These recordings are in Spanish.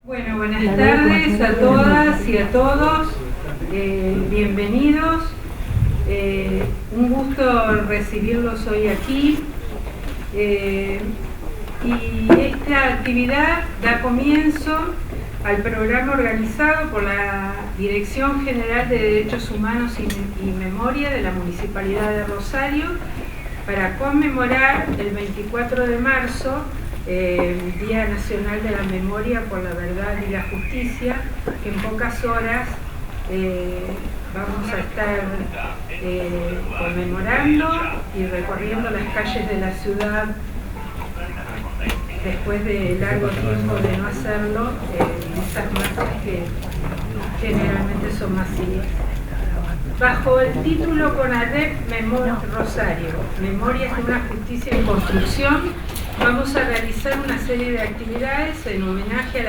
Bueno, buenas tardes a todas y a todos, bienvenidos, un gusto recibirlos hoy aquí, y esta actividad da comienzo al programa organizado por la Dirección General de Derechos Humanos y Memoria de la Municipalidad de Rosario para conmemorar el 24 de marzo Día Nacional de la Memoria por la Verdad y la Justicia, que en pocas horas vamos a estar conmemorando y recorriendo las calles de la ciudad después de largo tiempo de no hacerlo, esas marchas que generalmente son masivas. Bajo el título CONADEP Rosario, Memorias de una Justicia en Construcción, vamos a realizar una serie de actividades en homenaje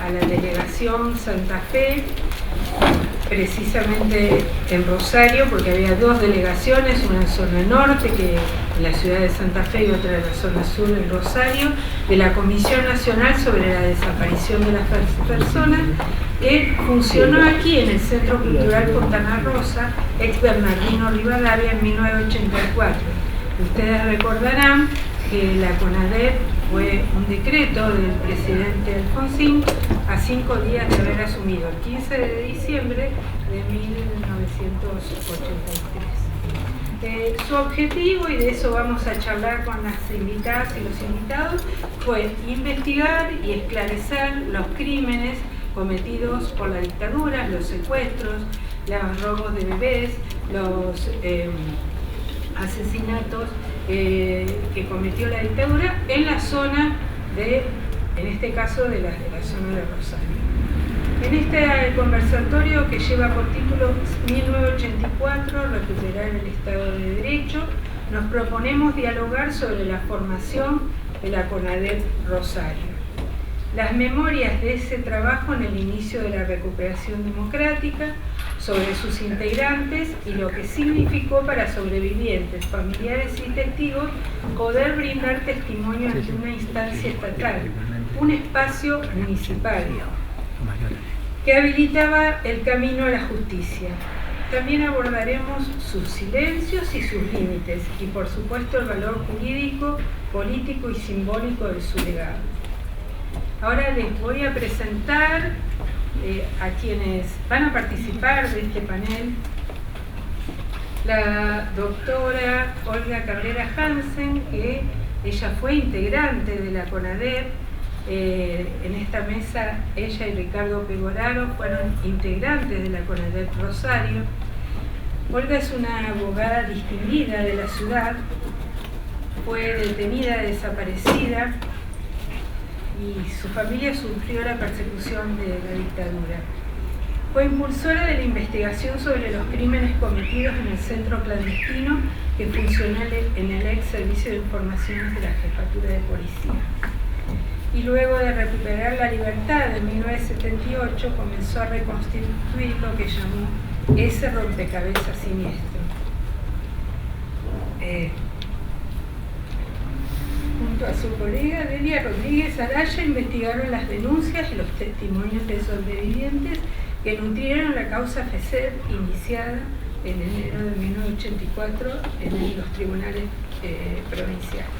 a la Delegación Santa Fe, precisamente en Rosario, porque había dos delegaciones, una en zona norte, que en la ciudad de Santa Fe, y otra en la zona sur, en Rosario, de la Comisión Nacional sobre la Desaparición de las Personas, que funcionó aquí en el Centro Cultural Fontana Rosa, ex Bernardino Rivadavia, en 1984. Ustedes recordarán que la CONADEP fue un decreto del presidente Alfonsín a 5 días de haber asumido, el 15 de diciembre de 1983. Su objetivo, y de eso vamos a charlar con las invitadas y los invitados, fue investigar y esclarecer los crímenes cometidos por la dictadura, los secuestros, los robos de bebés, los asesinatos que cometió la dictadura en la zona en este caso, de la zona de Rosario. En este conversatorio, que lleva por título 1984, recuperar el Estado de Derecho, nos proponemos dialogar sobre la formación de la CONADEP Rosario, las memorias de ese trabajo en el inicio de la recuperación democrática, sobre sus integrantes y lo que significó para sobrevivientes, familiares y testigos poder brindar testimonio ante una instancia estatal, un espacio municipal que habilitaba el camino a la justicia. También abordaremos sus silencios y sus límites y, por supuesto, el valor jurídico, político y simbólico de su legado. Ahora les voy a presentar a quienes van a participar de este panel. La doctora Olga Cabrera Hansen, que ella fue integrante de la CONADEP. En esta mesa ella y Ricardo Pegoraro fueron integrantes de la CONADEP Rosario. Olga es una abogada distinguida de la ciudad, fue detenida, desaparecida, y su familia sufrió la persecución de la dictadura. Fue impulsora de la investigación sobre los crímenes cometidos en el centro clandestino que funcionó en el ex Servicio de Informaciones de la Jefatura de Policía. Y luego de recuperar la libertad en 1978 comenzó a reconstituir lo que llamó ese rompecabezas siniestro. Junto a su colega Delia Rodríguez Araya investigaron las denuncias y los testimonios de sobrevivientes que nutrieron la causa FESED, iniciada en enero de 1984 en los tribunales provinciales.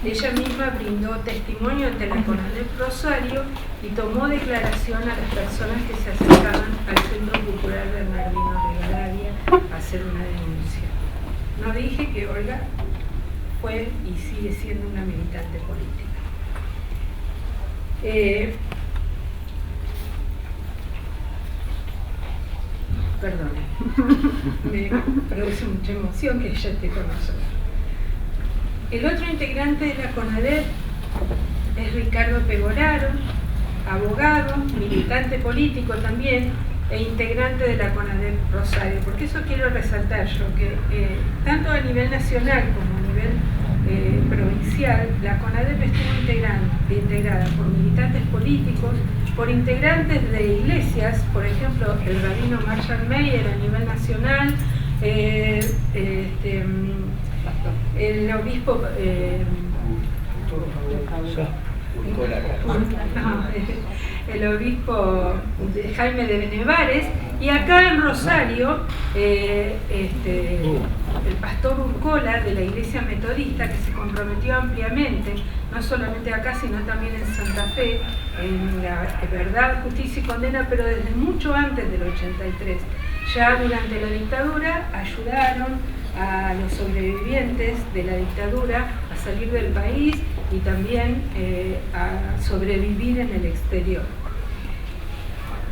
Ella misma brindó testimonio ante la CONADEP Rosario y tomó declaración a las personas que se acercaban al Centro Cultural Bernardino Rivadavia a hacer una denuncia. No dije que Olga fue y sigue siendo una militante política. Perdón, me produce mucha emoción que ella esté con nosotros. El otro integrante de la CONADEP es Ricardo Pegoraro, abogado, militante político también, e integrante de la CONADEP Rosario, porque eso quiero resaltar yo, que tanto a nivel nacional como a nivel provincial, la CONADEP estuvo integrada por militantes políticos, por integrantes de iglesias, por ejemplo, el rabino Marshall Meyer a nivel nacional, el obispo el obispo Jaime de Benevares, y acá en Rosario, el pastor Urcola de la Iglesia Metodista, que se comprometió ampliamente, no solamente acá, sino también en Santa Fe, en la verdad, justicia y condena, pero desde mucho antes del 83. Ya durante la dictadura ayudaron a los sobrevivientes de la dictadura a salir del país y también a sobrevivir en el exterior.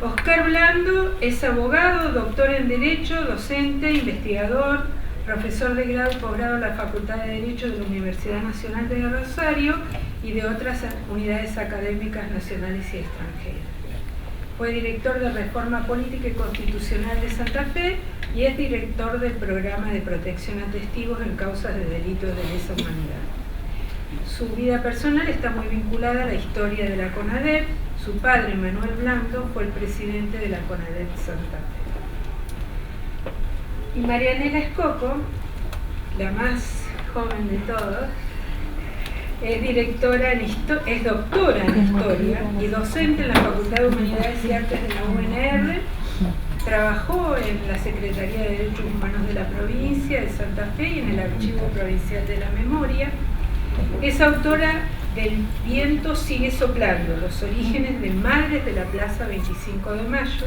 Oscar Blando es abogado, doctor en Derecho, docente, investigador, profesor de grado y posgrado en la Facultad de Derecho de la Universidad Nacional de Rosario y de otras unidades académicas nacionales y extranjeras. Fue director de Reforma Política y Constitucional de Santa Fe y es director del Programa de Protección a Testigos en Causas de Delitos de Lesa Humanidad. Su vida personal está muy vinculada a la historia de la CONADEP. Su padre, Manuel Blando, fue el presidente de la CONADEP Santa Fe. Y Marianela Escoco, la más joven de todos, es doctora en Historia y docente en la Facultad de Humanidades y Artes de la UNR. Trabajó en la Secretaría de Derechos Humanos de la provincia de Santa Fe y en el Archivo Provincial de la Memoria. Es autora del Viento sigue soplando, los orígenes de Madres de la Plaza 25 de Mayo,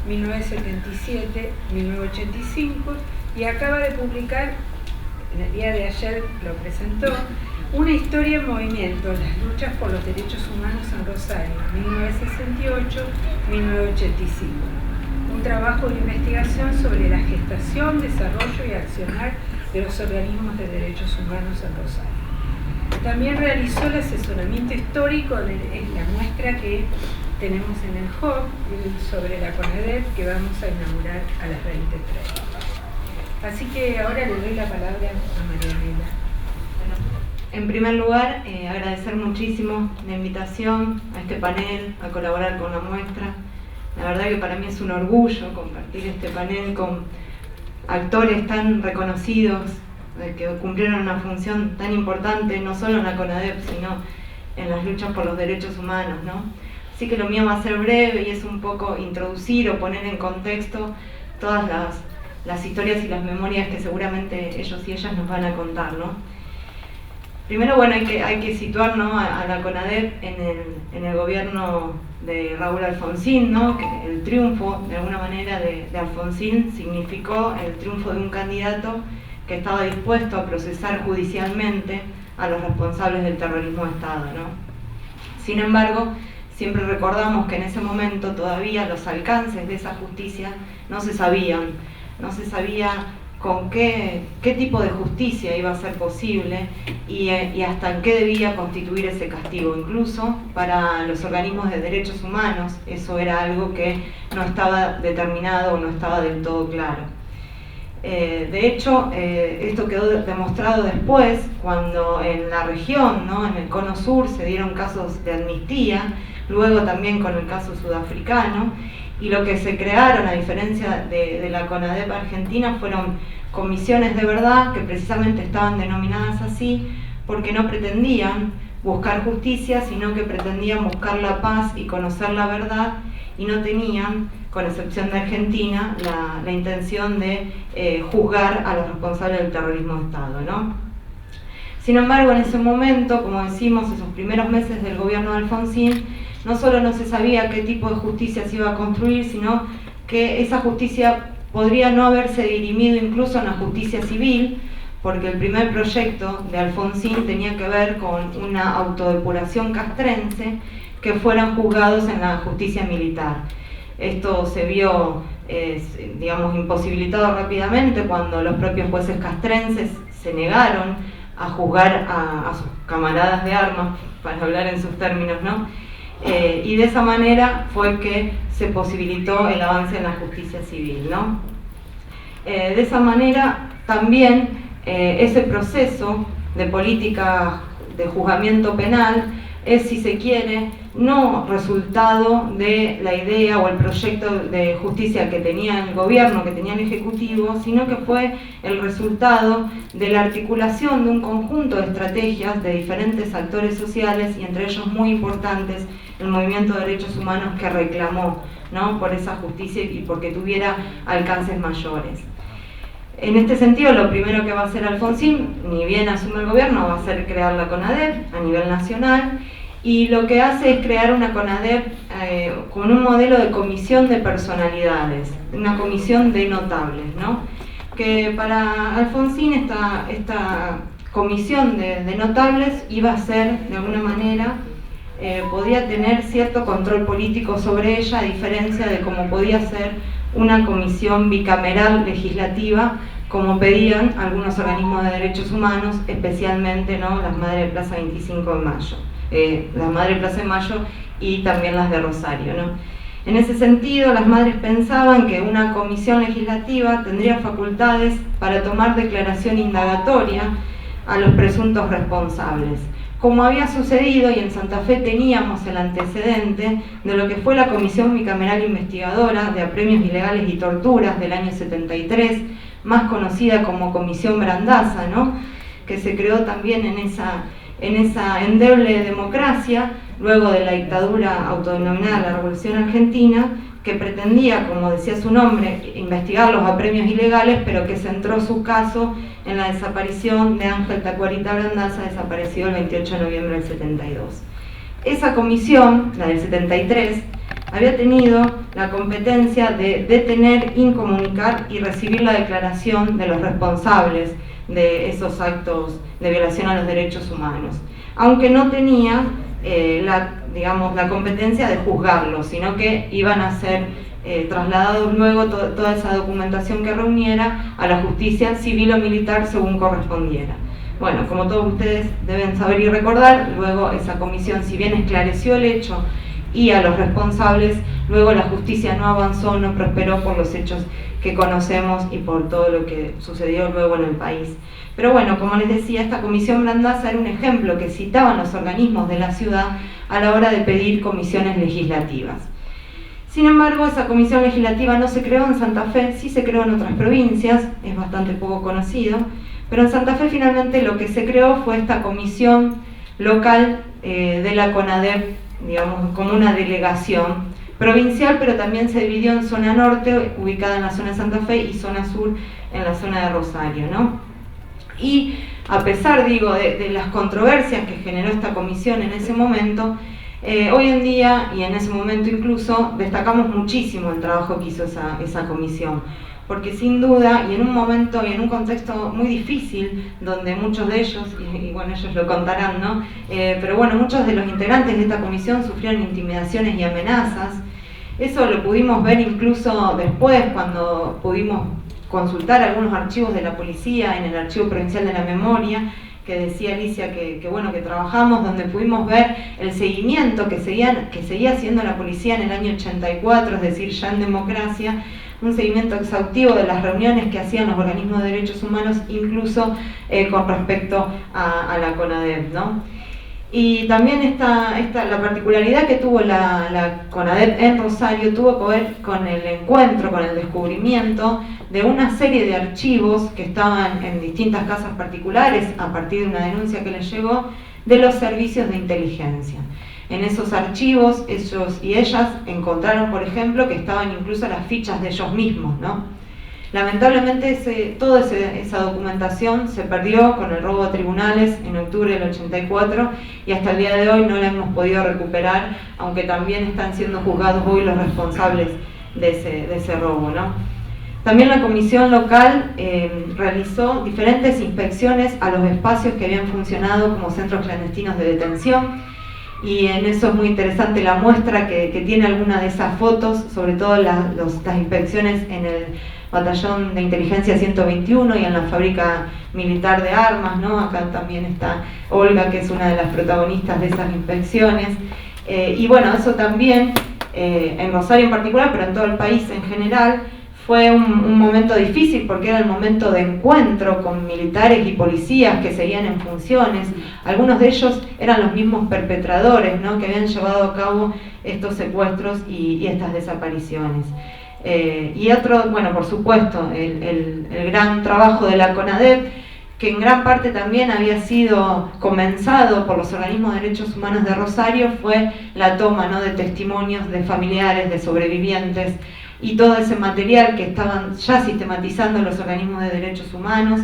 1977-1985, y acaba de publicar, en el día de ayer lo presentó, Una historia en movimiento, las luchas por los derechos humanos en Rosario, 1968-1985. Un trabajo de investigación sobre la gestación, desarrollo y accionar de los organismos de derechos humanos en Rosario. También realizó el asesoramiento histórico de la muestra que tenemos en el HOC sobre la CONADEP, que vamos a inaugurar a las 20:30. Así que ahora le doy la palabra a Marianela. En primer lugar, agradecer muchísimo la invitación a este panel, a colaborar con la muestra. La verdad que para mí es un orgullo compartir este panel con actores tan reconocidos, que cumplieron una función tan importante, no solo en la CONADEP, sino en las luchas por los derechos humanos, ¿no? Así que lo mío va a ser breve y es un poco introducir o poner en contexto todas las historias y las memorias que seguramente ellos y ellas nos van a contar, ¿no? Primero, bueno, hay que situar, ¿no?, a la CONADEP en el gobierno de Raúl Alfonsín, ¿no? Que el triunfo, de alguna manera, de Alfonsín significó el triunfo de un candidato que estaba dispuesto a procesar judicialmente a los responsables del terrorismo de Estado, ¿no? Sin embargo, siempre recordamos que en ese momento todavía los alcances de esa justicia no se sabían, no se sabía con qué tipo de justicia iba a ser posible y hasta en qué debía constituir ese castigo. Incluso para los organismos de derechos humanos eso era algo que no estaba determinado o no estaba del todo claro. De hecho, esto quedó demostrado después cuando en la región, ¿no?, en el Cono Sur, se dieron casos de amnistía, luego también con el caso sudafricano, y lo que se crearon, a diferencia de la CONADEP argentina, fueron comisiones de verdad que precisamente estaban denominadas así porque no pretendían buscar justicia, sino que pretendían buscar la paz y conocer la verdad, y no tenían, con excepción de Argentina, la intención de juzgar a los responsables del terrorismo de Estado, ¿no? Sin embargo, en ese momento, como decimos, esos primeros meses del gobierno de Alfonsín, no solo no se sabía qué tipo de justicia se iba a construir, sino que esa justicia podría no haberse dirimido incluso en la justicia civil, porque el primer proyecto de Alfonsín tenía que ver con una autodepuración castrense, que fueran juzgados en la justicia militar. Esto se vio, digamos, imposibilitado rápidamente cuando los propios jueces castrenses se negaron a juzgar a sus camaradas de armas, para hablar en sus términos, ¿no? Y de esa manera fue que se posibilitó el avance en la justicia civil, ¿no? De esa manera también ese proceso de política de juzgamiento penal es, si se quiere, no resultado de la idea o el proyecto de justicia que tenía el gobierno, que tenía el Ejecutivo, sino que fue el resultado de la articulación de un conjunto de estrategias de diferentes actores sociales, y entre ellos muy importantes el movimiento de derechos humanos, que reclamó, ¿no?, por esa justicia y porque tuviera alcances mayores. En este sentido, lo primero que va a hacer Alfonsín, ni bien asume el gobierno, va a ser crear la CONADEP a nivel nacional, y lo que hace es crear una CONADEP con un modelo de comisión de personalidades, una comisión de notables, ¿no? Que para Alfonsín esta comisión de notables iba a ser, de alguna manera, podía tener cierto control político sobre ella, a diferencia de cómo podía ser una comisión bicameral legislativa, como pedían algunos organismos de derechos humanos, especialmente, ¿no?, las Madres de Plaza 25 de Mayo, las Madres de Plaza de Mayo y también las de Rosario, ¿no? En ese sentido, las madres pensaban que una comisión legislativa tendría facultades para tomar declaración indagatoria a los presuntos responsables, como había sucedido, y en Santa Fe teníamos el antecedente de lo que fue la Comisión Bicameral Investigadora de Apremios Ilegales y Torturas del año 73, más conocida como Comisión Brandaza, ¿no?, que se creó también en esa endeble democracia, luego de la dictadura autodenominada la Revolución Argentina, que pretendía, como decía su nombre, investigar los apremios ilegales, pero que centró su caso en la desaparición de Ángel Tacuarita Brandaza, desaparecido el 28 de noviembre del 72. Esa comisión, la del 73, había tenido la competencia de detener, incomunicar y recibir la declaración de los responsables de esos actos de violación a los derechos humanos, aunque no tenía la competencia de juzgarlos, sino que iban a ser trasladados luego toda esa documentación que reuniera a la justicia civil o militar según correspondiera. Bueno, como todos ustedes deben saber y recordar, luego esa comisión, si bien esclareció el hecho y a los responsables, luego la justicia no avanzó, no prosperó por los hechos que conocemos y por todo lo que sucedió luego en el país. Pero bueno, como les decía, esta comisión Brandaza era un ejemplo que citaban los organismos de la ciudad a la hora de pedir comisiones legislativas. Sin embargo, esa comisión legislativa no se creó en Santa Fe, sí se creó en otras provincias, es bastante poco conocido, pero en Santa Fe finalmente lo que se creó fue esta comisión local de la CONADEP, digamos, como una delegación provincial, pero también se dividió en zona norte, ubicada en la zona de Santa Fe, y zona sur, en la zona de Rosario, ¿no? Y a pesar, digo, de las controversias que generó esta comisión en ese momento, hoy en día, y en ese momento incluso, destacamos muchísimo el trabajo que hizo esa comisión, porque sin duda, y en un momento y en un contexto muy difícil, donde muchos de ellos, y bueno, ellos lo contarán, ¿no? Pero bueno, muchos de los integrantes de esta comisión sufrieron intimidaciones y amenazas. Eso lo pudimos ver incluso después, cuando pudimos consultar algunos archivos de la policía en el Archivo Provincial de la Memoria, que decía Alicia que bueno, que trabajamos, donde pudimos ver el seguimiento que seguía haciendo la policía en el año 84, es decir, ya en democracia, un seguimiento exhaustivo de las reuniones que hacían los organismos de derechos humanos, incluso con respecto a la CONADEP, ¿no? Y también la particularidad que tuvo la CONADEP en Rosario tuvo que ver con el encuentro, con el descubrimiento de una serie de archivos que estaban en distintas casas particulares a partir de una denuncia que les llegó de los servicios de inteligencia. En esos archivos ellos y ellas encontraron, por ejemplo, que estaban incluso las fichas de ellos mismos, ¿no? Lamentablemente toda esa documentación se perdió con el robo a tribunales en octubre del 84 y hasta el día de hoy no la hemos podido recuperar, aunque también están siendo juzgados hoy los responsables de ese robo, ¿no? También la comisión local realizó diferentes inspecciones a los espacios que habían funcionado como centros clandestinos de detención, y en eso es muy interesante la muestra que tiene alguna de esas fotos, sobre todo las inspecciones en el Batallón de Inteligencia 121 y en la fábrica militar de armas, ¿no? Acá también está Olga, que es una de las protagonistas de esas inspecciones. Y bueno, eso también, en Rosario en particular, pero en todo el país en general, Fue un momento difícil porque era el momento de encuentro con militares y policías que seguían en funciones. Algunos de ellos eran los mismos perpetradores, ¿no?, que habían llevado a cabo estos secuestros y estas desapariciones. Y otro, bueno, por supuesto, el gran trabajo de la CONADEP, que en gran parte también había sido comenzado por los organismos de derechos humanos de Rosario, fue la toma, ¿no?, de testimonios de familiares, de sobrevivientes, y todo ese material que estaban ya sistematizando los organismos de derechos humanos,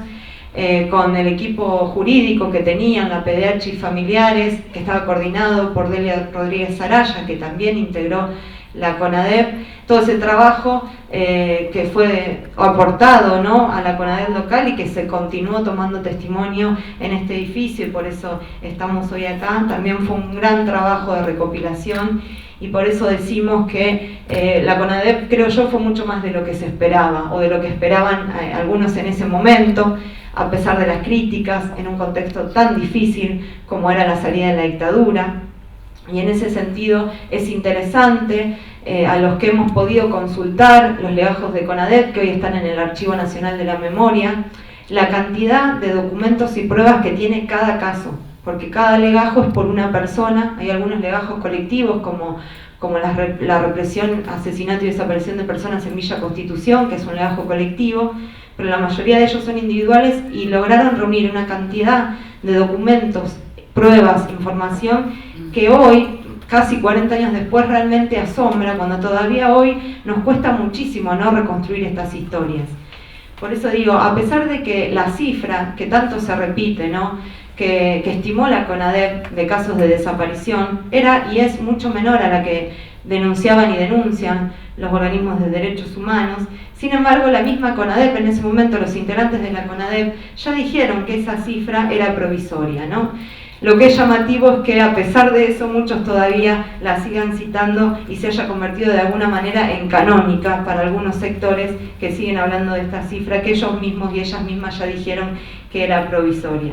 con el equipo jurídico que tenían, la PDH y familiares, que estaba coordinado por Delia Rodríguez Araya, que también integró la CONADEP. Todo ese trabajo que fue aportado, ¿no?, a la CONADEP local y que se continuó tomando testimonio en este edificio, y por eso estamos hoy acá. También fue un gran trabajo de recopilación, y por eso decimos que la CONADEP, creo yo, fue mucho más de lo que se esperaba, o de lo que esperaban algunos en ese momento, a pesar de las críticas, en un contexto tan difícil como era la salida de la dictadura. Y en ese sentido es interesante, a los que hemos podido consultar los legajos de CONADEP, que hoy están en el Archivo Nacional de la Memoria, la cantidad de documentos y pruebas que tiene cada caso, porque cada legajo es por una persona. Hay algunos legajos colectivos como la represión, asesinato y desaparición de personas en Villa Constitución, que es un legajo colectivo, pero la mayoría de ellos son individuales, y lograron reunir una cantidad de documentos, pruebas, información, que hoy, casi 40 años después, realmente asombra, cuando todavía hoy nos cuesta muchísimo, ¿no?, reconstruir estas historias. Por eso digo, a pesar de que la cifra, que tanto se repite, ¿no?, que estimó la CONADEP de casos de desaparición, era y es mucho menor a la que denunciaban y denuncian los organismos de derechos humanos. Sin embargo, la misma CONADEP, en ese momento los integrantes de la CONADEP ya dijeron que esa cifra era provisoria, ¿no? Lo que es llamativo es que, a pesar de eso, muchos todavía la sigan citando y se haya convertido de alguna manera en canónica para algunos sectores que siguen hablando de esta cifra, que ellos mismos y ellas mismas ya dijeron que era provisoria.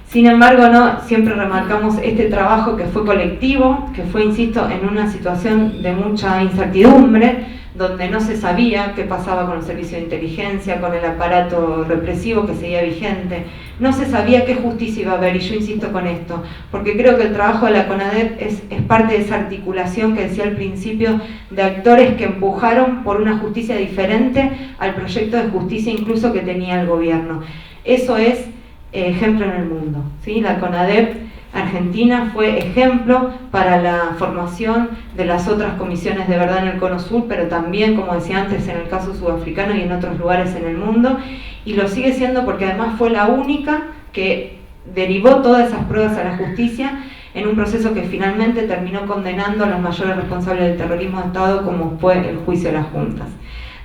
Sin embargo, no, siempre remarcamos este trabajo que fue colectivo, que fue, insisto, en una situación de mucha incertidumbre, donde no se sabía qué pasaba con los servicios de inteligencia, con el aparato represivo que seguía vigente, no se sabía qué justicia iba a haber, y yo insisto con esto, porque creo que el trabajo de la CONADEP es parte de esa articulación que decía al principio, de actores que empujaron por una justicia diferente al proyecto de justicia incluso que tenía el gobierno. Eso es ejemplo en el mundo, ¿sí? La CONADEP Argentina fue ejemplo para la formación de las otras comisiones de verdad en el Cono Sur, pero también, como decía antes, en el caso sudafricano y en otros lugares en el mundo, y lo sigue siendo porque además fue la única que derivó todas esas pruebas a la justicia en un proceso que finalmente terminó condenando a los mayores responsables del terrorismo de Estado, como fue el juicio de las juntas.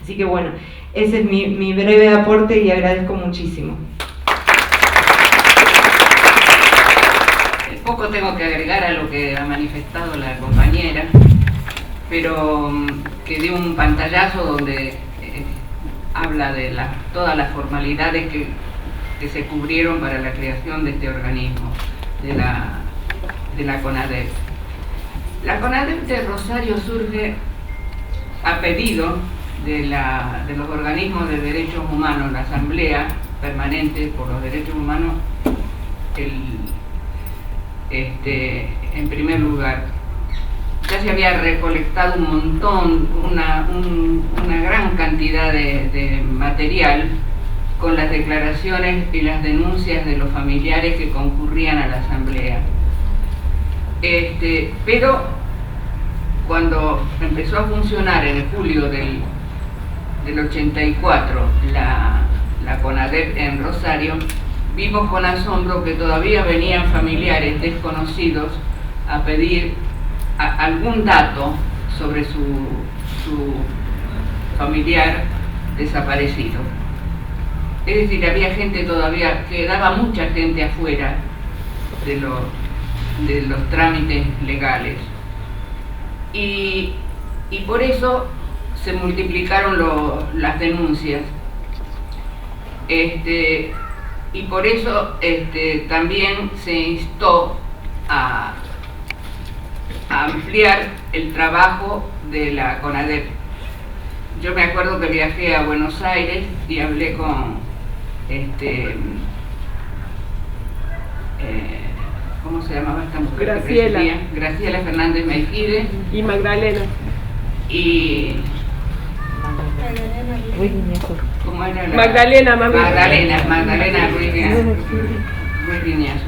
Así que bueno, ese es mi breve aporte y agradezco muchísimo. Poco tengo que agregar a lo que ha manifestado la compañera, pero que dio un pantallazo donde habla de todas las formalidades que se cubrieron para la creación de este organismo, de la CONADEP. La CONADEP de Rosario surge a pedido de los organismos de derechos humanos, la Asamblea Permanente por los Derechos Humanos, en primer lugar. Ya se había recolectado un montón, una gran cantidad de material con las declaraciones y las denuncias de los familiares que concurrían a la asamblea. Pero cuando empezó a funcionar en el julio del 84 la CONADEP en Rosario, vimos con asombro que todavía venían familiares desconocidos a pedir algún dato sobre su familiar desaparecido. Es decir, había gente todavía, quedaba mucha gente afuera de los trámites legales. Y por eso se multiplicaron las denuncias. Y por eso también se instó a ampliar el trabajo de la CONADEP. yo me acuerdo que viajé a Buenos Aires y hablé con ¿cómo se llamaba esta mujer? Graciela. Graciela Fernández Meijide Y Magdalena. y ¿cómo era la? Magdalena Ruiz Guiñazú.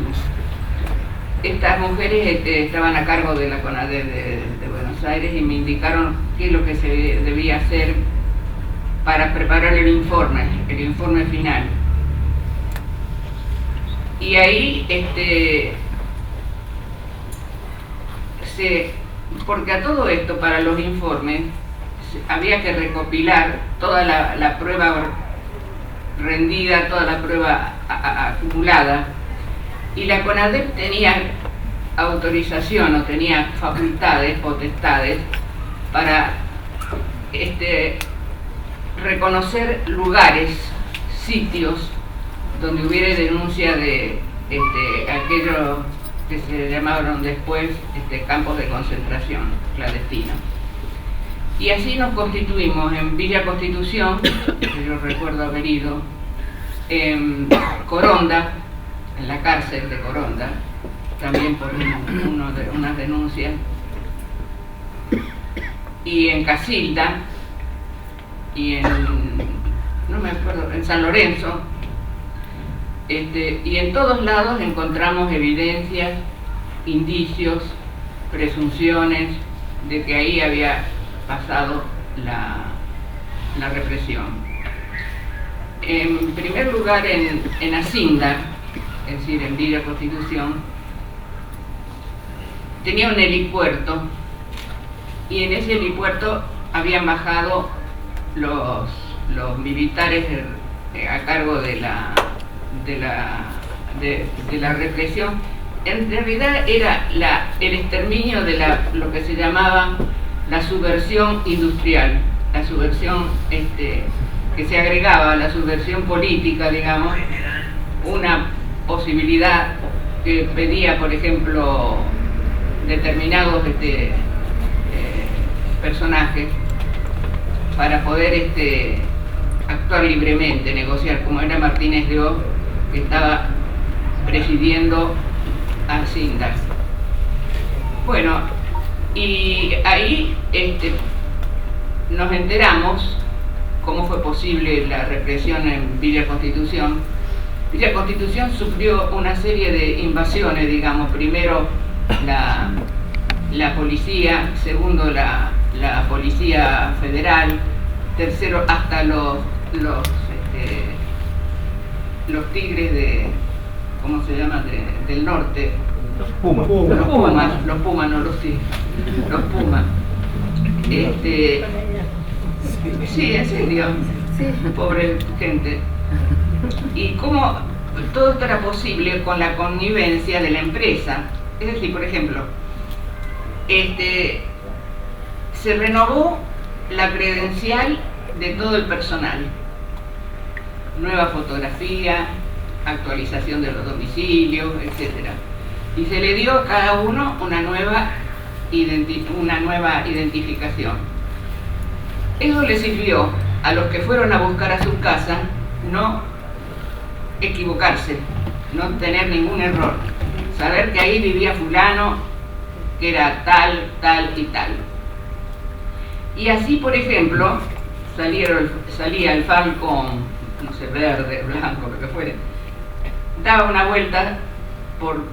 Estas mujeres estaban a cargo de la CONADEP de Buenos Aires y me indicaron qué es lo que se debía hacer para preparar el informe final. Y ahí porque a todo esto, para los informes, había que recopilar toda la prueba rendida, toda la prueba acumulada, y la CONADEP tenía autorización o tenía facultades, potestades, para reconocer lugares, sitios, donde hubiera denuncia de aquellos que se llamaron después campos de concentración clandestinos. Y así nos constituimos en Villa Constitución, que yo recuerdo haber ido, en Coronda, en la cárcel de Coronda, también por unas denuncias, y en Casilda, y no me acuerdo, en San Lorenzo, y en todos lados encontramos evidencias, indicios, presunciones de que ahí había pasado la represión. En primer lugar, en Acinda, es decir, en Villa Constitución, tenía un helipuerto, y en ese helipuerto habían bajado los militares a cargo de la represión. En realidad era el exterminio de lo que se llamaba la subversión industrial, la subversión que se agregaba a la subversión política, digamos, una posibilidad que pedía, por ejemplo, determinados personajes para poder actuar libremente, negociar, como era Martínez de Oz, que estaba presidiendo a Cindas. Bueno, y ahí nos enteramos cómo fue posible la represión en Villa Constitución. Villa Constitución sufrió una serie de invasiones, digamos, primero la policía, segundo la policía federal, tercero hasta los tigres ¿cómo se llama? Del norte. Los pumas, no los tigres, los pumas. Sí, en serio, pobre gente. Y cómo todo esto era posible con la connivencia de la empresa. Es decir, por ejemplo, se renovó la credencial de todo el personal, nueva fotografía, actualización de los domicilios, etc. Y se le dio a cada uno una nueva identificación. Eso le sirvió a los que fueron a buscar a su casa no equivocarse, no tener ningún error, saber que ahí vivía fulano, que era tal, tal y tal. Y así, por ejemplo, salía el Falcon, no sé, verde, blanco, lo que fuere, daba una vuelta por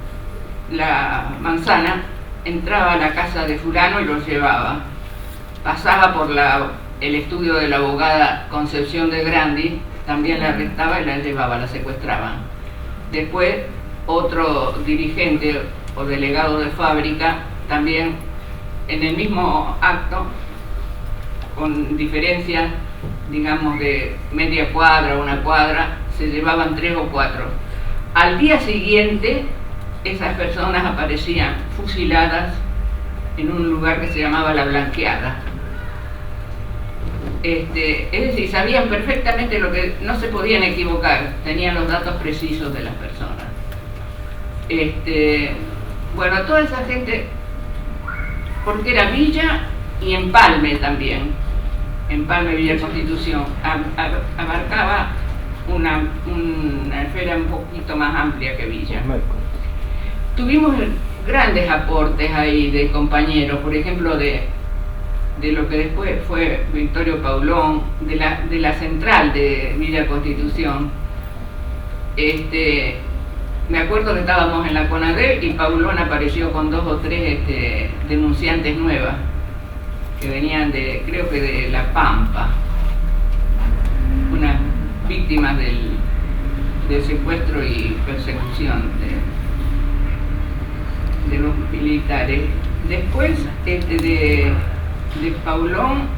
la manzana, entraba a la casa de fulano y lo llevaba. Pasaba por el estudio de la abogada Concepción de Grandi, también la arrestaba y la llevaba, la secuestraban. Después, otro dirigente o delegado de fábrica, también en el mismo acto, con diferencias, digamos, de media cuadra o una cuadra, se llevaban 3 o 4. Al día siguiente, esas personas aparecían fusiladas en un lugar que se llamaba La Blanqueada. Es decir, sabían perfectamente lo que no se podían equivocar, tenían los datos precisos de las personas. Bueno, toda esa gente, porque era Villa y Empalme también. Empalme Villa Constitución, abarcaba una esfera un poquito más amplia que Villa. Tuvimos grandes aportes ahí de compañeros, por ejemplo de lo que después fue Victorio Paulón, de la central de Villa Constitución. Me acuerdo que estábamos en la CONADEP y Paulón apareció con 2 o 3 denunciantes nuevas que venían creo que de La Pampa, unas víctimas del secuestro y persecución de los militares. Después de Paulón,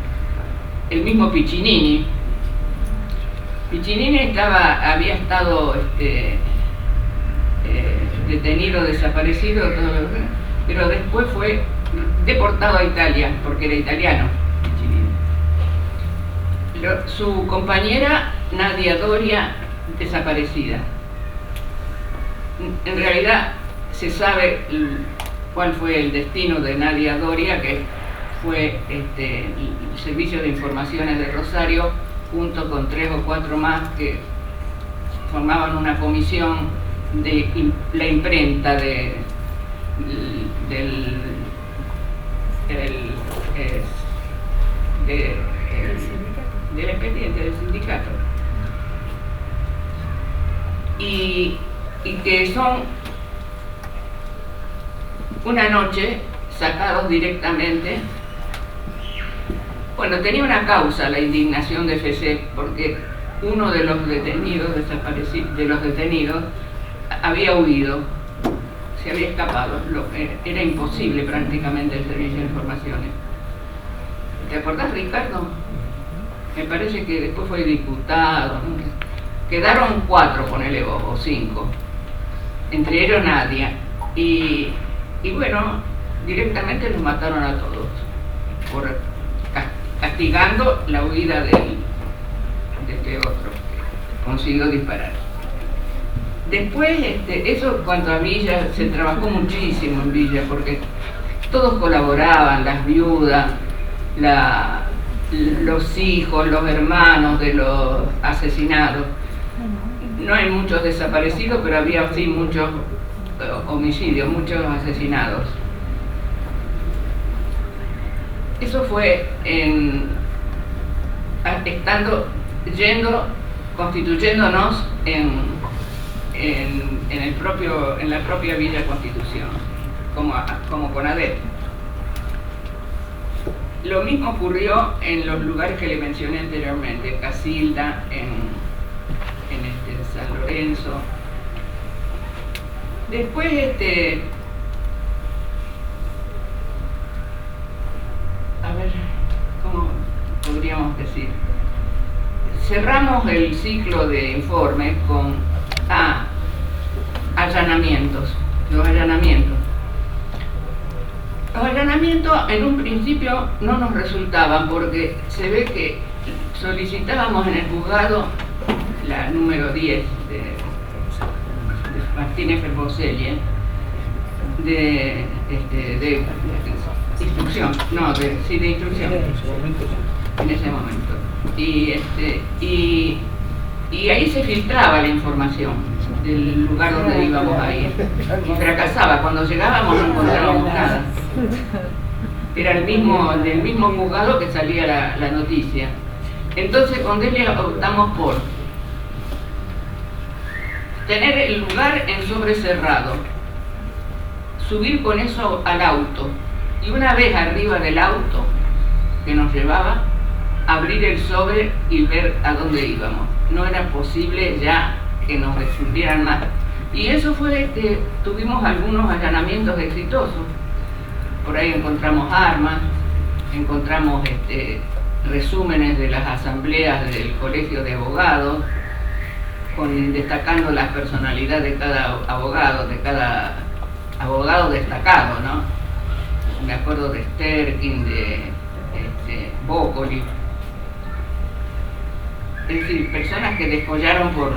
el mismo Piccinini. Piccinini había estado detenido, desaparecido, pero después fue deportado a Italia, porque era italiano. Su compañera Nadia Doria, desaparecida. En realidad se sabe cuál fue el destino de Nadia Doria, que fue el Servicio de Informaciones de Rosario, junto con 3 o 4 más que formaban una comisión de la imprenta del expediente del sindicato, y que son una noche sacados directamente. Bueno, tenía una causa la indignación de FESEC, porque uno de los detenidos había huido, se había escapado, era imposible prácticamente el servicio de informaciones. ¿Te acordás, Ricardo? Me parece que después fue diputado, ¿no? Quedaron 4, ponele vos, o 5, entre ellos Nadia, y bueno, directamente los mataron a todos, castigando la huida de este otro que consiguió disparar. Después, eso en cuanto a Villa, se trabajó muchísimo en Villa, porque todos colaboraban, las viudas, los hijos, los hermanos de los asesinados. No hay muchos desaparecidos, pero había sí muchos homicidios, muchos asesinados. Eso fue constituyéndonos en la propia Villa Constitución, como CONADEP. Lo mismo ocurrió en los lugares que le mencioné anteriormente, Casilda, en San Lorenzo. Después a ver, ¿cómo podríamos decir? Cerramos el ciclo de informes con allanamientos. Los allanamientos en un principio no nos resultaban, porque se ve que solicitábamos en el juzgado la número 10 de Martínez Ferboselli, de instrucción, de instrucción en ese momento, y ahí se filtraba la información del lugar donde íbamos a ir, y fracasaba. Cuando llegábamos no encontrábamos nada. Era del mismo juzgado que salía la noticia. Entonces con Delia optamos por tener el lugar en sobre cerrado, subir con eso al auto, y una vez arriba del auto que nos llevaba, abrir el sobre y ver a dónde íbamos. No era posible ya que nos descubrieran más. Y eso fue tuvimos algunos allanamientos exitosos. Por ahí encontramos armas, encontramos resúmenes de las asambleas del Colegio de Abogados, destacando las personalidades de cada abogado destacado, ¿no? Me acuerdo de Sterkin, de Bócoli. Es decir, personas que descollaron por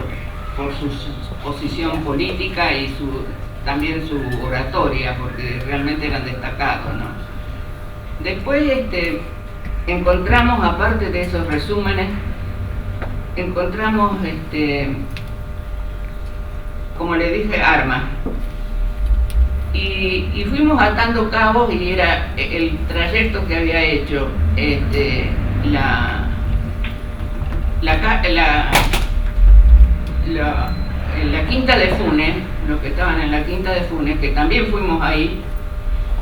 su posición política y también su oratoria, porque realmente eran destacados, ¿no? Después encontramos, aparte de esos resúmenes, encontramos, como le dije, armas. Y fuimos atando cabos, y era el trayecto que había hecho la Quinta de Funes, los que estaban en la Quinta de Funes, que también fuimos ahí,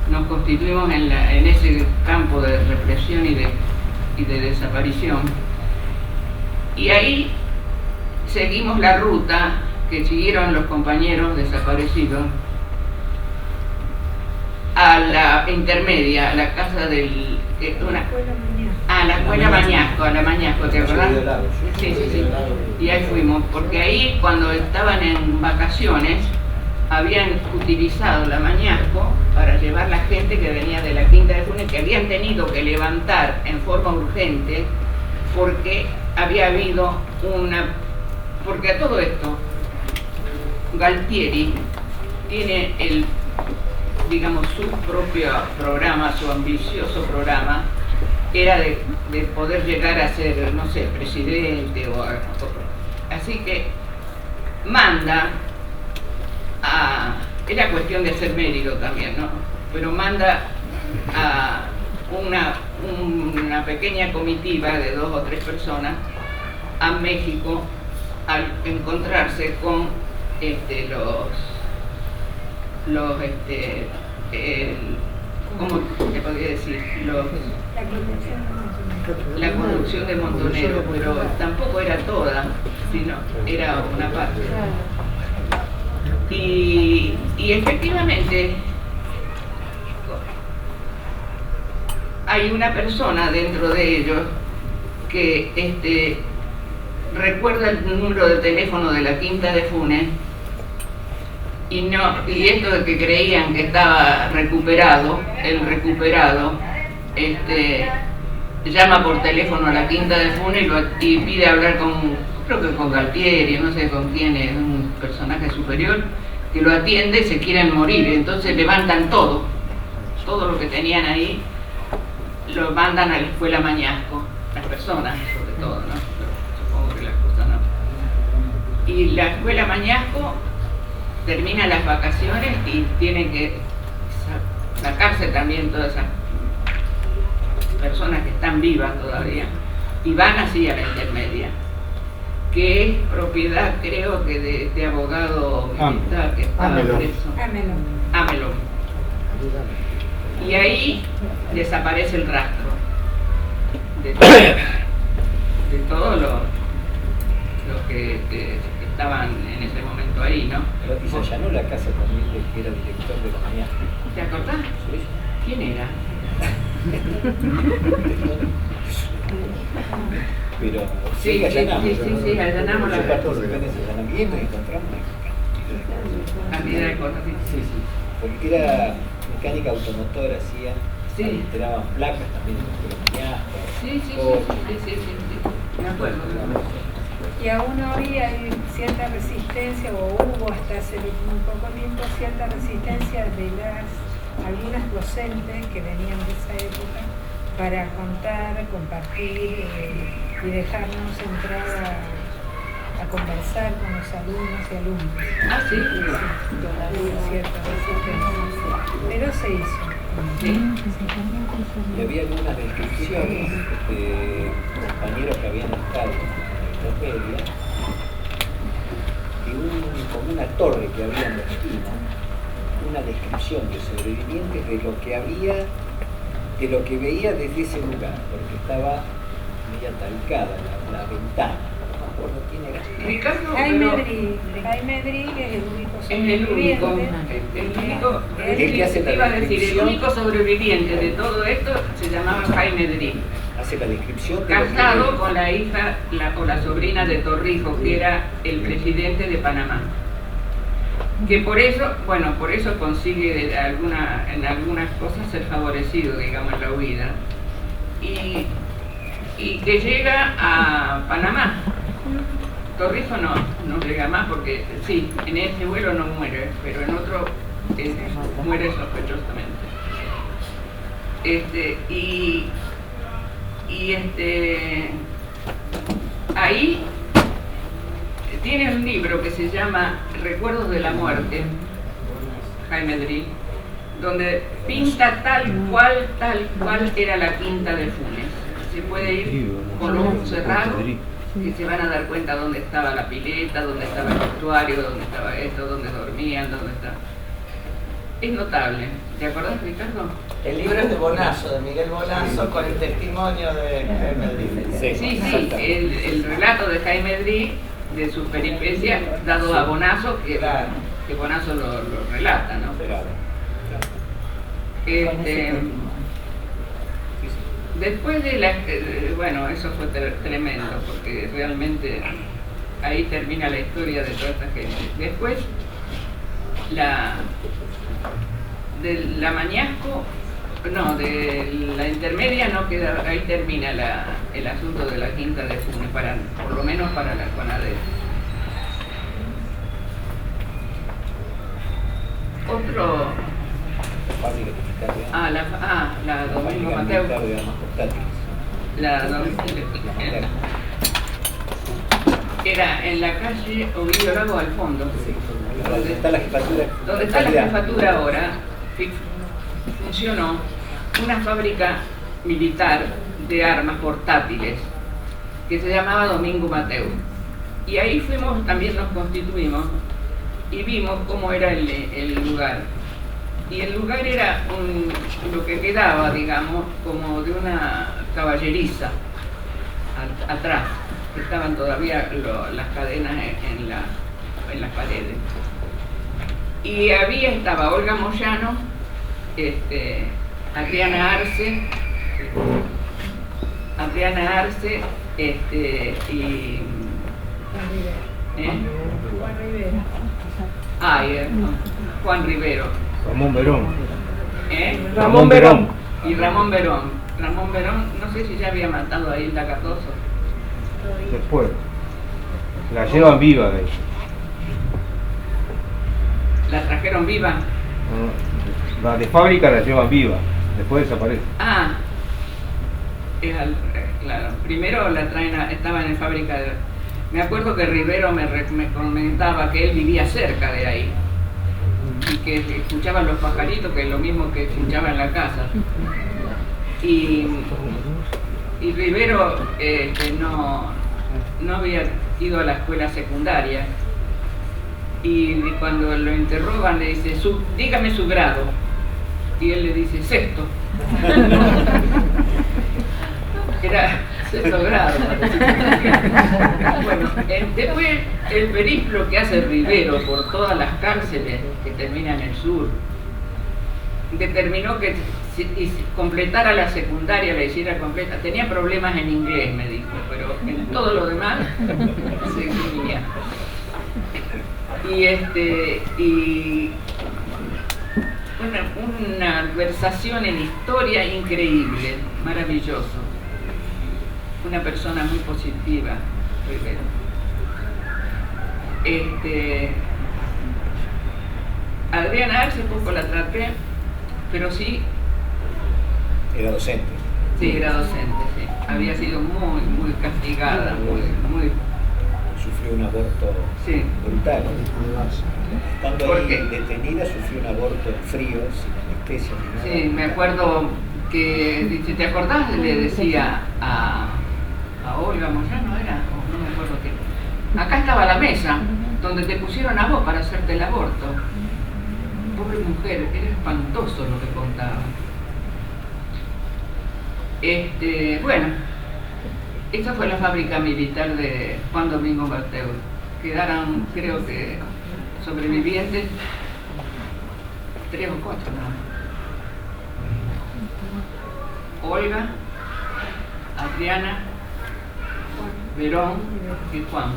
nos constituimos en ese campo de represión y de desaparición. Y ahí seguimos la ruta que siguieron los compañeros desaparecidos a la intermedia, a la casa del... la escuela Mañasco, a la Mañasco, ¿te acordás? Sí. Y ahí fuimos, porque ahí cuando estaban en vacaciones habían utilizado la Mañasco para llevar la gente que venía de la Quinta de Funes, que habían tenido que levantar en forma urgente porque había habido porque a todo esto Galtieri tiene su propio programa, su ambicioso programa era de poder llegar a ser, no sé, presidente así que manda era cuestión de ser médico también, ¿no? Pero manda a una pequeña comitiva de 2 o 3 personas a México al encontrarse con ¿cómo te podría decir? La conducción de Montonero, pero tampoco era toda, sino era una parte. Y efectivamente hay una persona dentro de ellos que recuerda el número de teléfono de la Quinta de Funes, y esto de que creían que estaba recuperado, el recuperado llama por teléfono a la Quinta de Funes y pide hablar creo que con Galtieri, no sé con quién, es un personaje superior, que lo atiende y se quieren morir. Entonces levantan todo lo que tenían ahí, lo mandan a la escuela Mañasco, las personas sobre todo, ¿no? Pero supongo que las cosas no. Y la escuela Mañasco termina las vacaciones y tienen que sacarse también todas esas personas que están vivas todavía, y van así a la intermedia, que es propiedad, creo que de este abogado militar que estaba preso. Amelón. Y ahí desaparece el rastro de todos los que estaban en ese momento ahí, ¿no? Y se allanó la casa también del que era director de la Mañasco. ¿Te acordás? Sí. ¿Quién era? Pero sí, allanamos. Sí, allanamos la casa. Y nos encontramos. Cantidad de cosas, sí. Porque era mecánica automotora, hacía. Sí. Alteraban placas también en la Mañasco. Sí. Me acuerdo. Y aún hoy hay cierta resistencia, o hubo hasta hace muy poco tiempo cierta resistencia de algunas docentes que venían de esa época para contar, compartir y dejarnos entrar a conversar con los alumnos y alumnas. Sí. Todavía cierta resistencia, pero se hizo. Sí. Y había algunas descripciones de compañeros que habían estado en la feria, que como una torre que había en la esquina, una descripción de sobrevivientes de lo que había, de lo que veía desde ese lugar, porque estaba media talcada la ventana. No me acuerdo quién era. Ricardo, Jaime Dri es el único sobreviviente. El que hace la descripción. El único sobreviviente de todo esto se llamaba Jaime Dri. Hace la descripción de casado con la hija o la sobrina de Torrijos, que era el presidente de Panamá. Que por eso consigue en algunas cosas ser favorecido, digamos, en la huida. Y que llega a Panamá. Torrijos no llega más porque, sí, en ese vuelo no muere, pero en otro muere sospechosamente. Y Y ahí tiene un libro que se llama Recuerdos de la Muerte, Jaime Dri, donde pinta tal cual era la quinta de Funes. Se puede ir con los ojos cerrados y se van a dar cuenta dónde estaba la pileta, dónde estaba el vestuario, dónde estaba esto, dónde dormían, dónde estaba. Es notable. ¿Te acordás, Ricardo? El libro es de Bonazo, de Miguel Bonazo, con el testimonio de Jaime Dri. Sí, el relato de Jaime Dri, de sus peripecias, dado a Bonazo, que Bonazo lo relata, ¿no? Después de bueno, eso fue tremendo, porque realmente ahí termina la historia de toda esta gente. Después, de la Mañasco, no, de la intermedia no queda, ahí termina el asunto de la quinta de Funes, por lo menos para la CONADER. Otro... la Domingo Mateu. Era en la calle Ovidio Lago al fondo. Donde está la jefatura. Donde está la jefatura ahora, funcionó una fábrica militar de armas portátiles que se llamaba Domingo Mateu. Y ahí también nos constituimos y vimos cómo era el lugar. Y el lugar era lo que quedaba, digamos, como de una caballeriza atrás, que estaban todavía las cadenas en las paredes. Y estaba Olga Moyano, Adriana Arce, y Juan Rivero. Ramón Verón. Ramón Verón. Y Ramón Verón. Ramón Verón, no sé si ya había matado a Hilda Cardoso. Después. La llevan viva de hecho. ¿La trajeron viva? La de fábrica la llevan viva. Después desaparece. Claro. Primero la traen, estaba en la fábrica de... Me acuerdo que Rivero me comentaba que él vivía cerca de ahí. Y que escuchaban los pajaritos, que es lo mismo que escuchaba en la casa. Y Rivero no había ido a la escuela secundaria. Y cuando lo interrogan le dice, dígame su grado. Y él le dice, sexto. Era sexto grado. Bueno, después el periplo que hace Rivero por todas las cárceles que terminan en el sur, determinó que si completara la secundaria, la hiciera completa. Tenía problemas en inglés, me dijo, pero en todo lo demás seguía. Y una versación en historia increíble, maravilloso. Una persona muy positiva, Rivero. Adriana Arce poco la traté, pero sí. Era docente. Sí, era docente, sí. Había sido muy castigada, muy. Sufrió un aborto brutal. Estando ahí detenida, sufrió un aborto frío, sin anestesia ni nada. Sí, me acuerdo que, dice, ¿te acordás? Le decía a Olga Moyano, era, no me acuerdo qué. Acá estaba la mesa, donde te pusieron a vos para hacerte el aborto. Pobre mujer, era espantoso lo que contaba. Bueno, esa fue la fábrica militar de Juan Domingo Mateu. Quedaron, creo que, sobrevivientes 3 o 4 nada más. Olga, Adriana, Verón y Juan.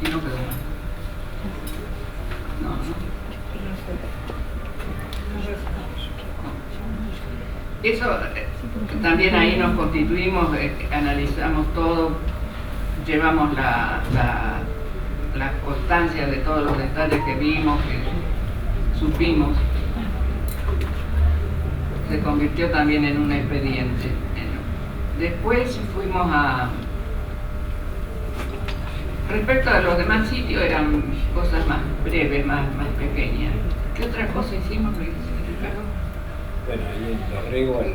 Y no quedó más. No. Eso también ahí nos constituimos, analizamos todo, llevamos la constancia de todos los detalles que vimos, que supimos. Se convirtió también en un expediente. Después fuimos a... Respecto a los demás sitios eran cosas más breves, más pequeñas. ¿Qué otra cosa hicimos, Luis? Bueno, ahí en Dorrego, al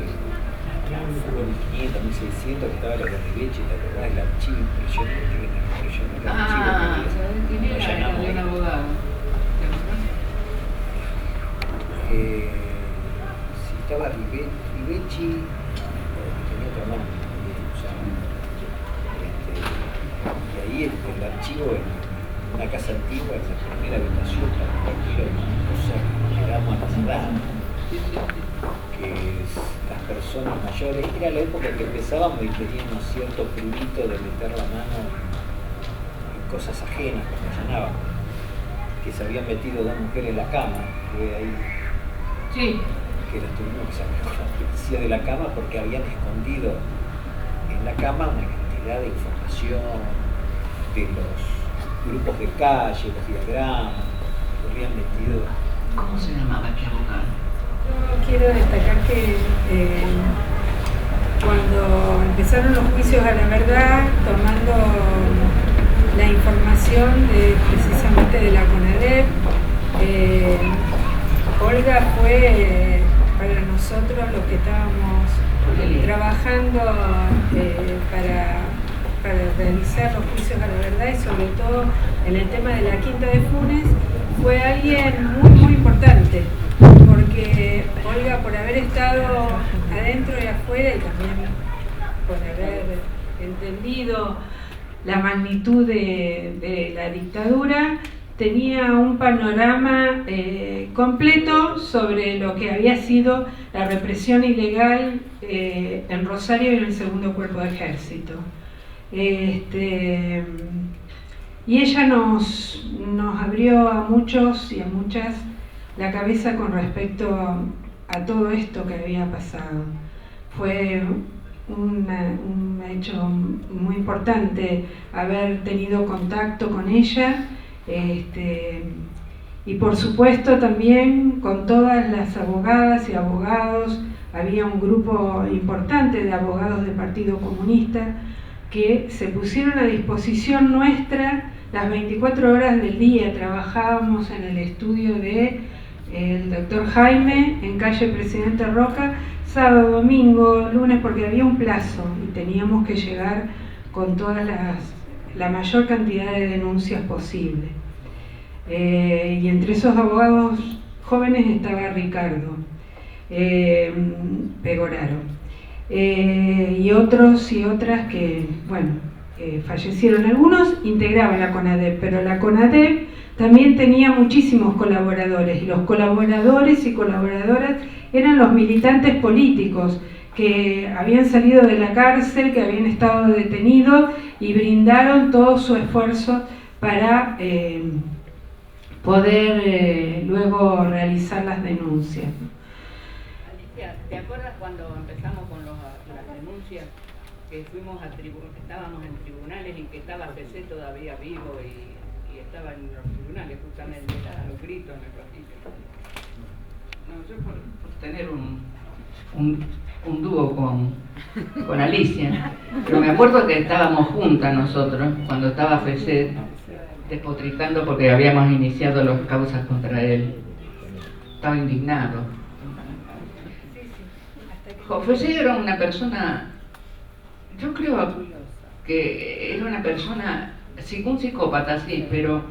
fútbol 500, 1600, que estaba la de Rivechi, ¿te acordás? El archivo impresionante que nos impresionó el archivo. ¿Sabes quién era? Era de un abogado. Si estaba Rivechi, tenía otro nombre también, o sea, y ahí el archivo en una casa antigua, en la primera habitación, para cualquier cosa que llegamos a la que las personas mayores, era la época que empezábamos y teníamos cierto prurito de meter la mano en cosas ajenas, como llamábamos, que se habían metido dos mujeres en la cama, fue ahí, sí, que las tuvimos que sacar con la policía de la cama porque habían escondido en la cama una cantidad de información de los grupos de calle, los diagramas, lo habían metido. ¿Cómo se llamaba aquel abogado? Yo quiero destacar que cuando empezaron los juicios a la verdad, tomando la información precisamente de la CONADEP, Olga fue para nosotros los que estábamos trabajando para realizar los juicios a la verdad y sobre todo en el tema de la Quinta de Funes, fue alguien muy importante, porque Olga, por haber estado adentro y afuera y también por haber entendido la magnitud de la dictadura, tenía un panorama completo sobre lo que había sido la represión ilegal en Rosario y en el segundo cuerpo de ejército. Y ella nos abrió a muchos y a muchas la cabeza con respecto a todo esto que había pasado. Fue un hecho muy importante haber tenido contacto con ella, y por supuesto también con todas las abogadas y abogados. Había un grupo importante de abogados del Partido Comunista que se pusieron a disposición nuestra las 24 horas del día. Trabajábamos en el estudio del doctor Jaime, en calle Presidente Roca, sábado, domingo, lunes, porque había un plazo y teníamos que llegar con todas la mayor cantidad de denuncias posible. Y entre esos abogados jóvenes estaba Ricardo Pegoraro, y otros y otras que, bueno, fallecieron. Algunos integraban la CONADEP, pero la CONADEP también tenía muchísimos colaboradores, y los colaboradores y colaboradoras eran los militantes políticos que habían salido de la cárcel, que habían estado detenidos y brindaron todo su esfuerzo para poder luego realizar las denuncias. Alicia, ¿te acuerdas cuando empezamos con las denuncias, que fuimos estábamos en tribunales y que estaba PC todavía vivo y estaba en los tribunales justamente, a los gritos en el pasillo? No, yo por tener un dúo con Alicia, pero me acuerdo que estábamos juntas nosotros cuando estaba FECET despotricando porque habíamos iniciado las causas contra él. Estaba indignado. FECET era una persona, yo creo que era una persona, un psicópata, sí, pero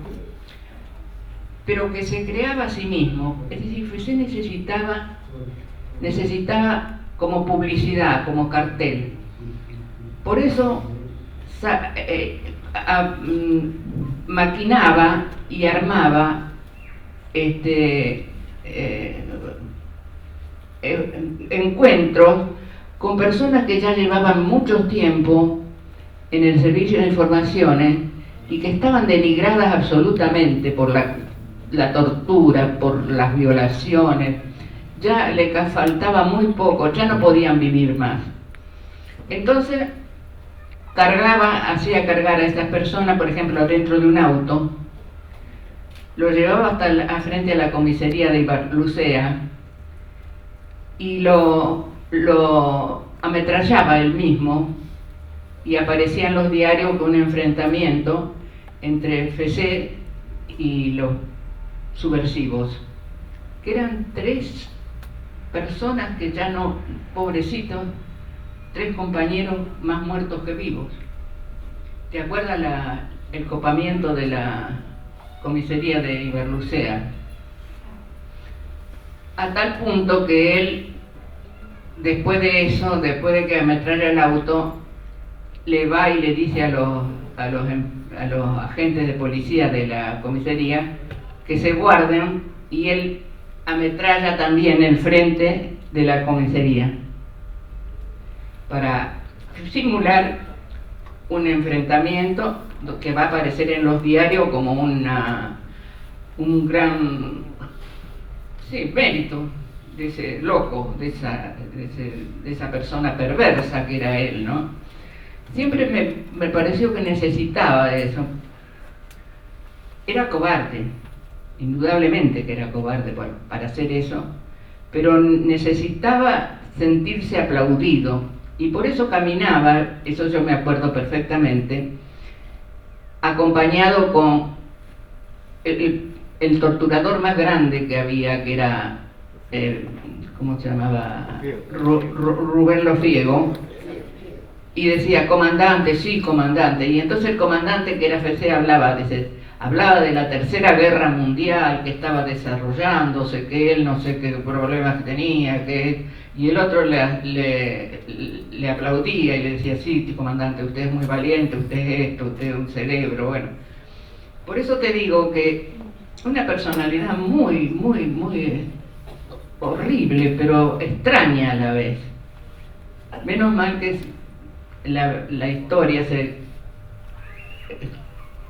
que se creaba a sí mismo. Es decir, FECET necesitaba como publicidad, como cartel. Por eso maquinaba y armaba encuentros con personas que ya llevaban mucho tiempo en el servicio de informaciones y que estaban denigradas absolutamente por la tortura, por las violaciones. Ya le faltaba muy poco, ya no podían vivir más. Entonces hacía cargar a estas personas, por ejemplo, dentro de un auto, lo llevaba hasta frente a la comisaría de Ibarlucea y lo lo ametrallaba él mismo y aparecía en los diarios con un enfrentamiento entre el FC y los subversivos, que eran 3 personas que ya no, pobrecitos, 3 compañeros más muertos que vivos. ¿Te acuerdas el copamiento de la comisaría de Iberlucea? A tal punto que él, después de eso, después de que ametralla el auto, le va y le dice a los agentes de policía de la comisaría que se guarden, y él ametralla también el frente de la comisaría para simular un enfrentamiento que va a aparecer en los diarios como un gran mérito de ese loco, de esa persona perversa que era él, ¿no? Siempre me pareció que necesitaba eso. Era cobarde, indudablemente que era cobarde para hacer eso, pero necesitaba sentirse aplaudido, y por eso caminaba, eso yo me acuerdo perfectamente, acompañado con el torturador más grande que había, que era, ¿cómo se llamaba? Rubén Lofiego, y decía, comandante, sí, comandante. Y entonces el comandante, que era FC, hablaba de la Tercera Guerra Mundial que estaba desarrollándose, que él no sé qué problemas tenía, y el otro le aplaudía y le decía, sí, comandante, usted es muy valiente, usted es esto, usted es un cerebro. Bueno, por eso te digo que una personalidad muy, muy, muy horrible, pero extraña a la vez. Menos mal que la historia se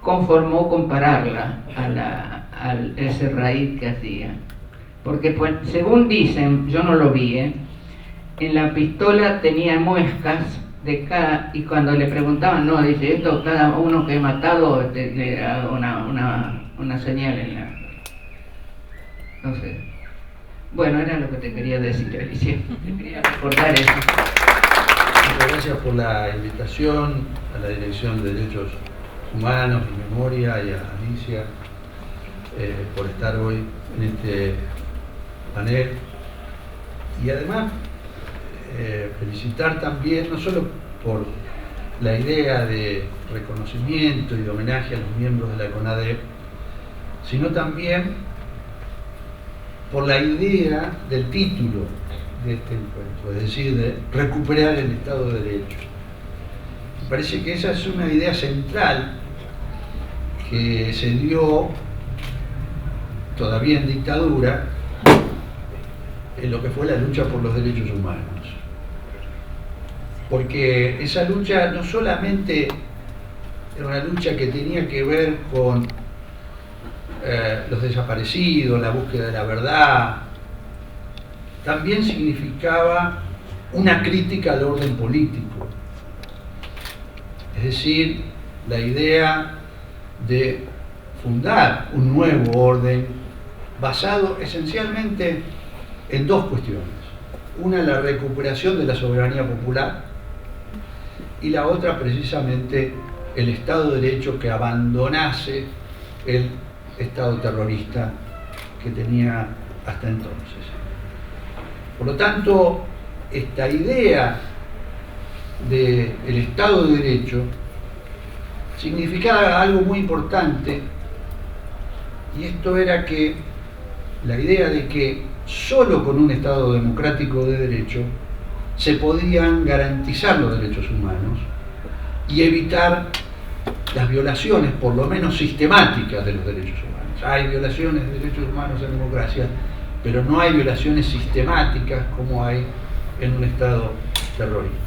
conformó compararla a ese raíz que hacía. Porque pues, según dicen, yo no lo vi, en la pistola tenía muescas de cada, y cuando le preguntaban, no, dice, esto cada uno que he matado le da una señal en la... No sé. Bueno, era lo que te quería decir, Alicia. Te quería recordar eso. Muchas gracias por la invitación a la Dirección de Derechos Humanos y Memoria, y a Alicia por estar hoy en este panel, y además felicitar también, no solo por la idea de reconocimiento y de homenaje a los miembros de la CONADEP, sino también por la idea del título de este encuentro, es decir, de recuperar el Estado de Derecho. Me parece que esa es una idea central que se dio todavía en dictadura en lo que fue la lucha por los derechos humanos. Porque esa lucha no solamente era una lucha que tenía que ver con los desaparecidos, la búsqueda de la verdad, también significaba una crítica al orden político. Es decir, la idea de fundar un nuevo orden basado esencialmente en 2 cuestiones. Una, la recuperación de la soberanía popular, y la otra, precisamente, el Estado de Derecho que abandonase el Estado terrorista que tenía hasta entonces. Por lo tanto, esta idea del Estado de Derecho significaba algo muy importante, y esto era que la idea de que solo con un Estado democrático de derecho se podían garantizar los derechos humanos y evitar las violaciones, por lo menos sistemáticas, de los derechos humanos. Hay violaciones de derechos humanos en democracia, pero no hay violaciones sistemáticas como hay en un Estado terrorista.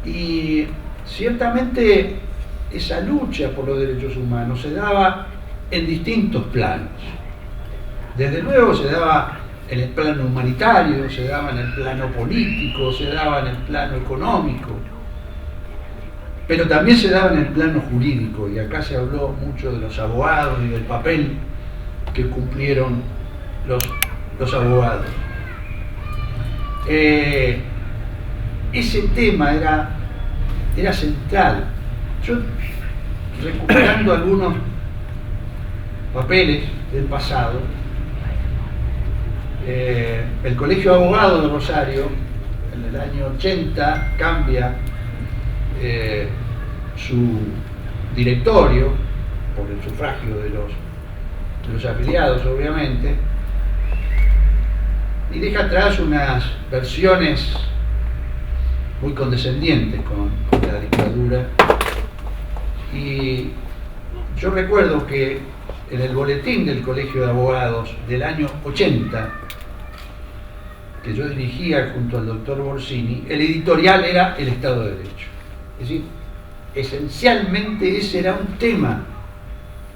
Y ciertamente esa lucha por los derechos humanos se daba en distintos planos. Desde luego se daba en el plano humanitario, se daba en el plano político, se daba en el plano económico, pero también se daba en el plano jurídico, y acá se habló mucho de los abogados y del papel que cumplieron los abogados. ese tema era central. Yo, recuperando algunos papeles del pasado, el Colegio de Abogados de Rosario, en el año 80, cambia su directorio, por el sufragio de los afiliados, obviamente, y deja atrás unas versiones muy condescendientes con la dictadura. Y yo recuerdo que en el boletín del Colegio de Abogados del año 80, que yo dirigía junto al doctor Borsini, el editorial era el Estado de Derecho. Es decir, esencialmente ese era un tema: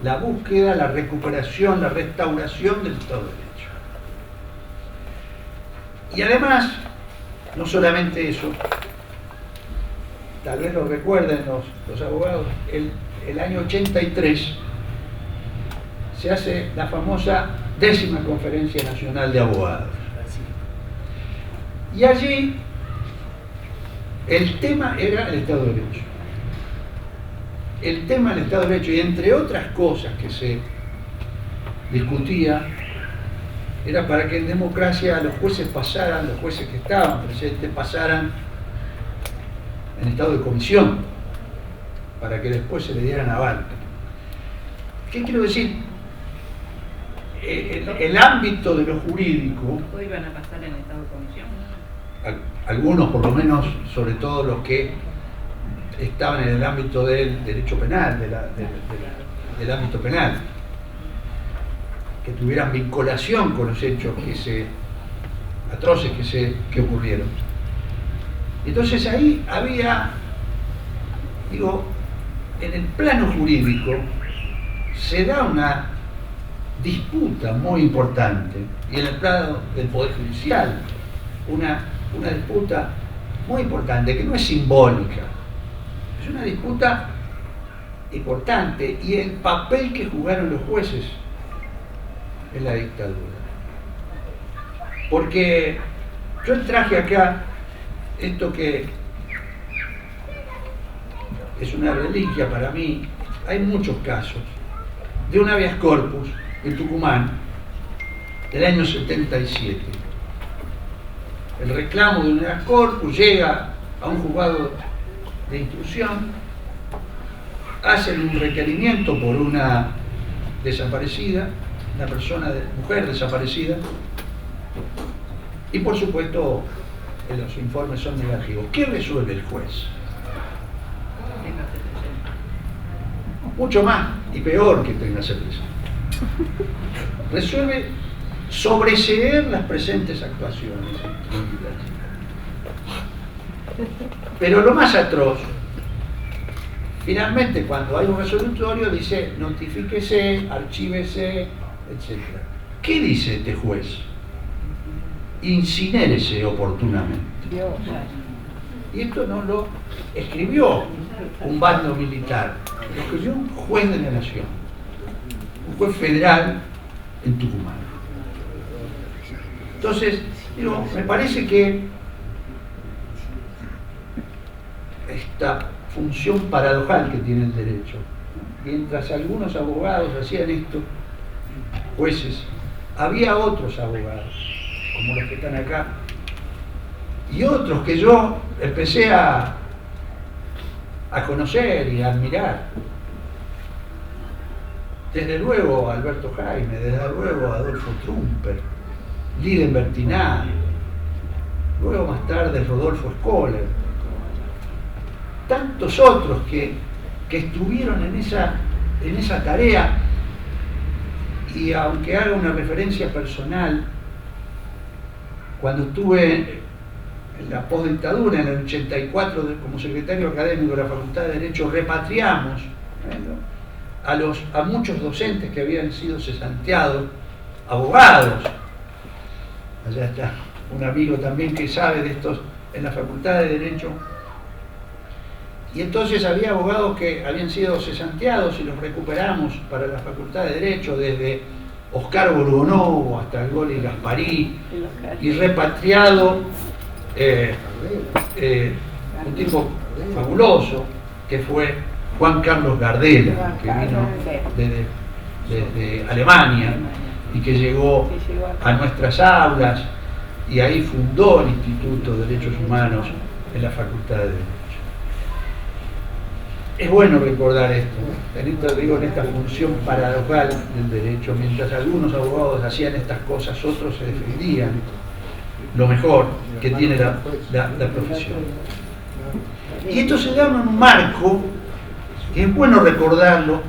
la búsqueda, la recuperación, la restauración del Estado de Derecho. Y además, no solamente eso, tal vez lo recuerden los abogados, el año 83 se hace la famosa 10ª Conferencia Nacional de Abogados. Y allí el tema era el Estado de Derecho. El tema del Estado de Derecho, y entre otras cosas que se discutía, era para que en democracia los jueces que estaban presentes pasaran en estado de comisión, para que después se le dieran aval. ¿Qué quiero decir? El ámbito de lo jurídico, ¿Hoy van a pasar en estado de comisión? algunos por lo menos, sobre todo los que estaban en el ámbito del derecho penal, del ámbito penal, que tuvieran vinculación con los hechos atroces que ocurrieron. Entonces ahí había, en el plano jurídico se da una disputa muy importante, y en el plano del Poder Judicial una disputa muy importante, que no es simbólica, es una disputa importante, y el papel que jugaron los jueces en la dictadura. Porque yo traje acá esto que es una reliquia para mí. Hay muchos casos de un habeas corpus en Tucumán del año 77. El reclamo de un habeas corpus llega a un juzgado de instrucción, hacen un requerimiento por una desaparecida, una mujer desaparecida, y por supuesto los informes son negativos. ¿Qué resuelve el juez? Mucho más y peor que téngase presente. Resuelve sobreseer las presentes actuaciones. Pero lo más atroz, finalmente, cuando hay un resolutorio, dice notifíquese, archívese, etc. ¿Qué dice este juez? Incinérese oportunamente. Y esto no lo escribió un bando militar, lo escribió un juez de la nación, un juez federal en Tucumán. Entonces, me parece que esta función paradojal que tiene el derecho, mientras algunos abogados hacían esto, jueces, había otros abogados, como los que están acá, y otros que yo empecé a conocer y a admirar. Desde luego Alberto Jaime, desde luego Adolfo Trumper, Liden Bertinat, luego más tarde Rodolfo Scholler, tantos otros que estuvieron en esa tarea. Y aunque haga una referencia personal, cuando estuve en la postdictadura, en el 84, como secretario académico de la Facultad de Derecho, repatriamos a muchos docentes que habían sido cesanteados, abogados. Allá está un amigo también que sabe de estos en la Facultad de Derecho. Y entonces había abogados que habían sido cesanteados y los recuperamos para la Facultad de Derecho, desde Oscar Borgonovo hasta Goli Gasparí, y repatriado un tipo fabuloso, que fue Juan Carlos Gardela, que vino desde Alemania y que llegó a nuestras aulas y ahí fundó el Instituto de Derechos Humanos en la Facultad de Derecho. Es bueno recordar esto, en esta función paradojal del derecho. Mientras algunos abogados hacían estas cosas, otros se defendían lo mejor que tiene la profesión. Y esto se da en un marco, que es bueno recordarlo,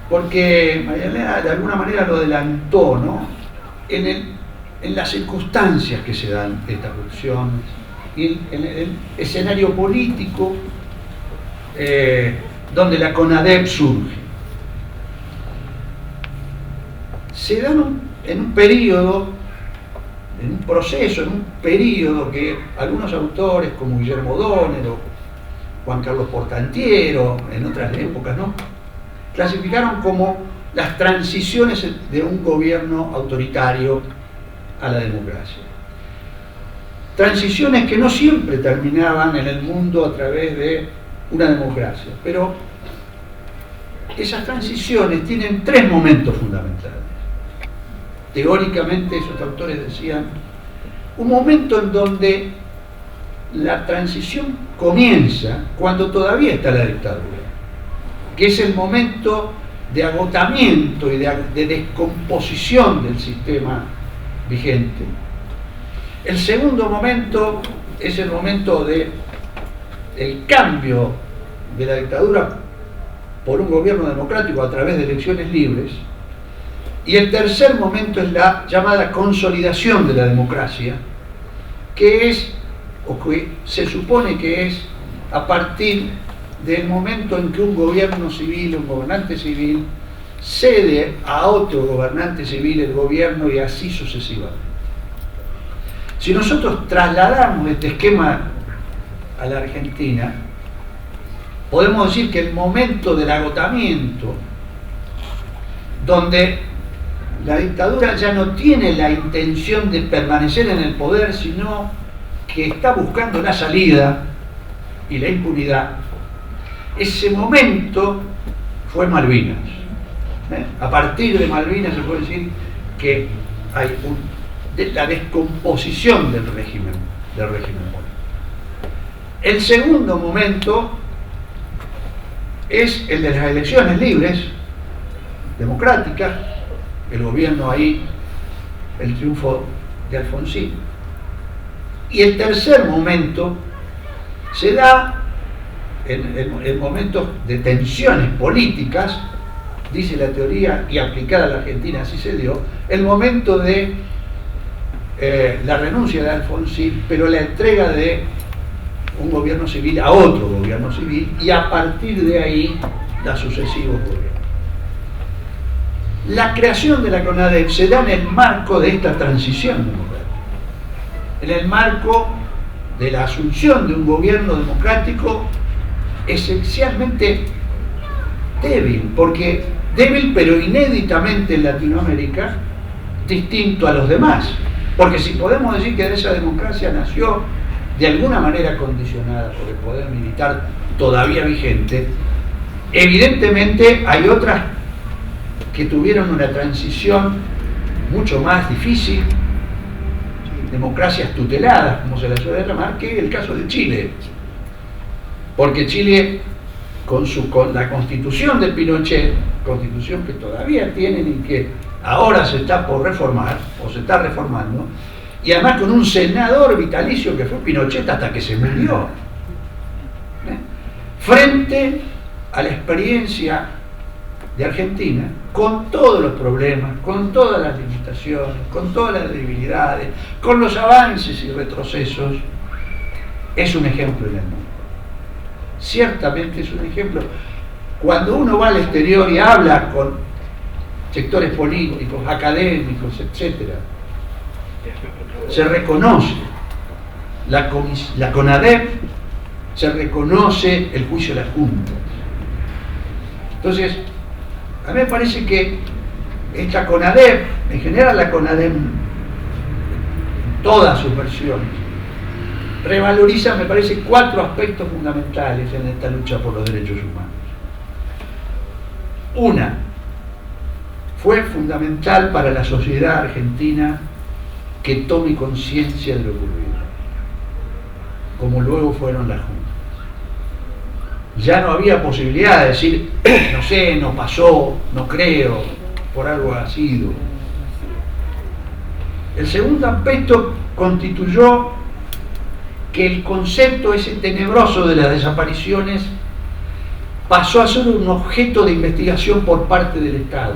porque María Elena de alguna manera lo adelantó, ¿no? En las circunstancias que se dan estas funciones y en el escenario político donde la CONADEP surge. Se da en un periodo, en un proceso, en un periodo que algunos autores como Guillermo Donner o Juan Carlos Portantiero, en otras épocas, ¿no?, clasificaron como las transiciones de un gobierno autoritario a la democracia. Transiciones que no siempre terminaban en el mundo a través de una democracia, pero esas transiciones tienen tres momentos fundamentales. Teóricamente, esos autores decían, un momento en donde la transición comienza cuando todavía está la dictadura, que es el momento de agotamiento y de descomposición del sistema vigente. El segundo momento es el momento del cambio de la dictadura por un gobierno democrático a través de elecciones libres. Y el tercer momento es la llamada consolidación de la democracia, que es, o que se supone que es, a partir del momento en que un gobierno civil, un gobernante civil, cede a otro gobernante civil el gobierno y así sucesivamente. Si nosotros trasladamos este esquema a la Argentina, podemos decir que el momento del agotamiento, donde la dictadura ya no tiene la intención de permanecer en el poder, sino que está buscando la salida y la impunidad, ese momento fue Malvinas. A partir de Malvinas se puede decir que hay la descomposición del régimen. El segundo momento es el de las elecciones libres, democráticas, el gobierno ahí, el triunfo de Alfonsín. Y el tercer momento se da en momentos de tensiones políticas, dice la teoría, y aplicada a la Argentina así se dio, el momento de la renuncia de Alfonsín, pero la entrega de un gobierno civil a otro gobierno civil, y a partir de ahí los sucesivos gobiernos. La creación de la CONADEP se da en el marco de esta transición democrática, en el marco de la asunción de un gobierno democrático esencialmente débil, porque débil pero inéditamente en Latinoamérica, distinto a los demás, porque si podemos decir que esa democracia nació de alguna manera condicionada por el poder militar todavía vigente, evidentemente hay otras que tuvieron una transición mucho más difícil, democracias tuteladas, como se las suele llamar, que el caso de Chile. Porque Chile, con la constitución de Pinochet, constitución que todavía tienen y que ahora se está por reformar, o se está reformando, y además con un senador vitalicio que fue Pinochet hasta que se murió, frente a la experiencia de Argentina, con todos los problemas, con todas las limitaciones, con todas las debilidades, con los avances y retrocesos, es un ejemplo en el mundo. Ciertamente es un ejemplo. Cuando uno va al exterior y habla con sectores políticos, académicos, etc., se reconoce la CONADEP, se reconoce el juicio de las juntas. Entonces, a mí me parece que esta CONADEP, en general la CONADEP, todas sus versiones, revaloriza, me parece, 4 aspectos fundamentales en esta lucha por los derechos humanos. Una, fue fundamental para la sociedad argentina que tome conciencia de lo ocurrido, como luego fueron las juntas. Ya no había posibilidad de decir, no sé, no pasó, no creo, por algo ha sido. El segundo aspecto constituyó que el concepto ese tenebroso de las desapariciones pasó a ser un objeto de investigación por parte del Estado.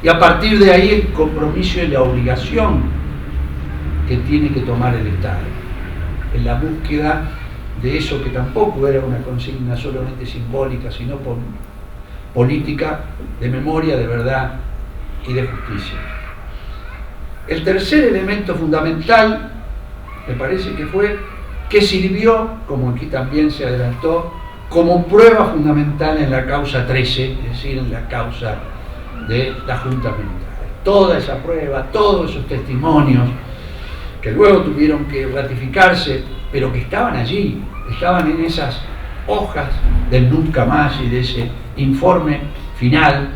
Y a partir de ahí el compromiso y la obligación que tiene que tomar el Estado en la búsqueda de eso que tampoco era una consigna solamente simbólica, sino política, de memoria, de verdad y de justicia. El tercer elemento fundamental, me parece que fue que sirvió, como aquí también se adelantó, como prueba fundamental en la causa 13, es decir, en la causa de las juntas militares. Toda esa prueba, todos esos testimonios, que luego tuvieron que ratificarse, pero que estaban allí, estaban en esas hojas del nunca más y de ese informe final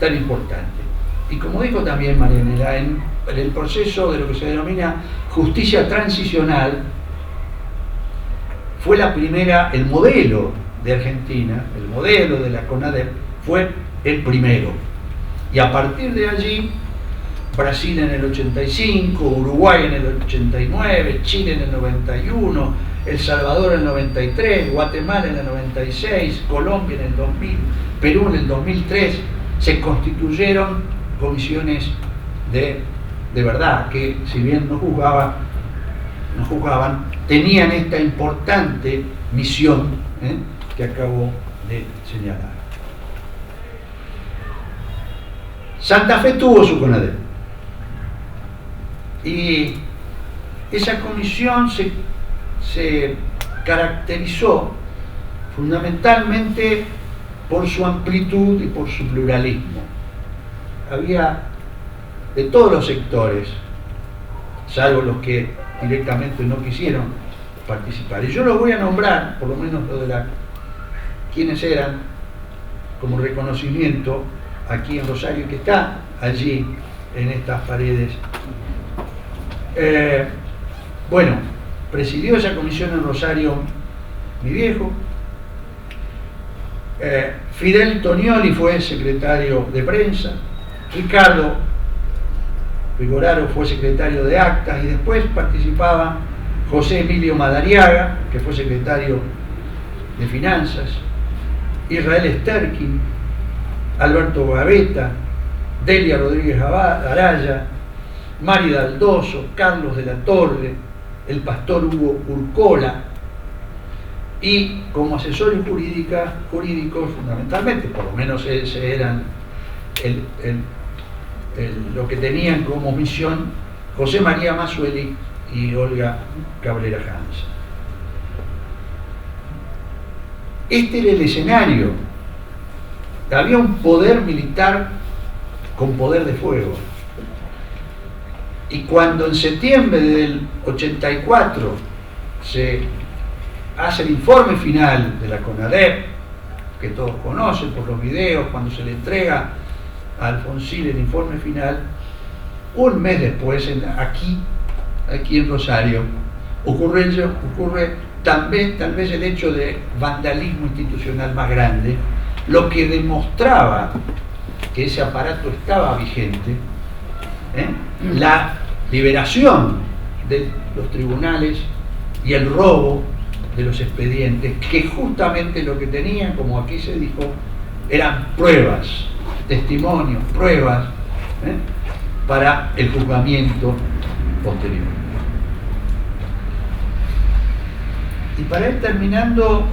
tan importante. Y como dijo también Marianela, en el proceso de lo que se denomina justicia transicional, fue la primera, el modelo de Argentina, el modelo de la CONADEP, fue el primero. Y a partir de allí, Brasil en el 85, Uruguay en el 89, Chile en el 91, El Salvador en el 93, Guatemala en el 96, Colombia en el 2000, Perú en el 2003, se constituyeron comisiones de verdad, que si bien no juzgaban, tenían esta importante misión que acabo de señalar. Santa Fe tuvo su CONADEP y esa comisión se caracterizó fundamentalmente por su amplitud y por su pluralismo. Había de todos los sectores, salvo los que directamente no quisieron participar. Y yo los voy a nombrar, por lo menos lo de quiénes eran, como reconocimiento aquí en Rosario, que está allí en estas paredes. Bueno, presidió esa comisión en Rosario mi viejo. Fidel Tonioli fue secretario de prensa. Ricardo Rigoraro fue secretario de actas, y después participaba José Emilio Madariaga, que fue secretario de finanzas, Israel Sterkin, Alberto Gaveta, Delia Rodríguez Araya, Mari Daldoso, Carlos de la Torre, el pastor Hugo Urcola, y como asesores jurídicos fundamentalmente, por lo menos ese eran lo que tenían como misión, José María Mazzueli y Olga Cabrera Hans. Este era el escenario. Había un poder militar con poder de fuego. Y cuando en septiembre del 84 se hace el informe final de la CONADEP, que todos conocen por los videos, cuando se le entrega a Alfonsín el informe final, un mes después, aquí en Rosario, ocurre tal vez el hecho de vandalismo institucional más grande, lo que demostraba que ese aparato estaba vigente, la liberación de los tribunales y el robo de los expedientes, que justamente lo que tenían, como aquí se dijo, eran pruebas, testimonios, pruebas para el juzgamiento posterior. Y para ir terminando,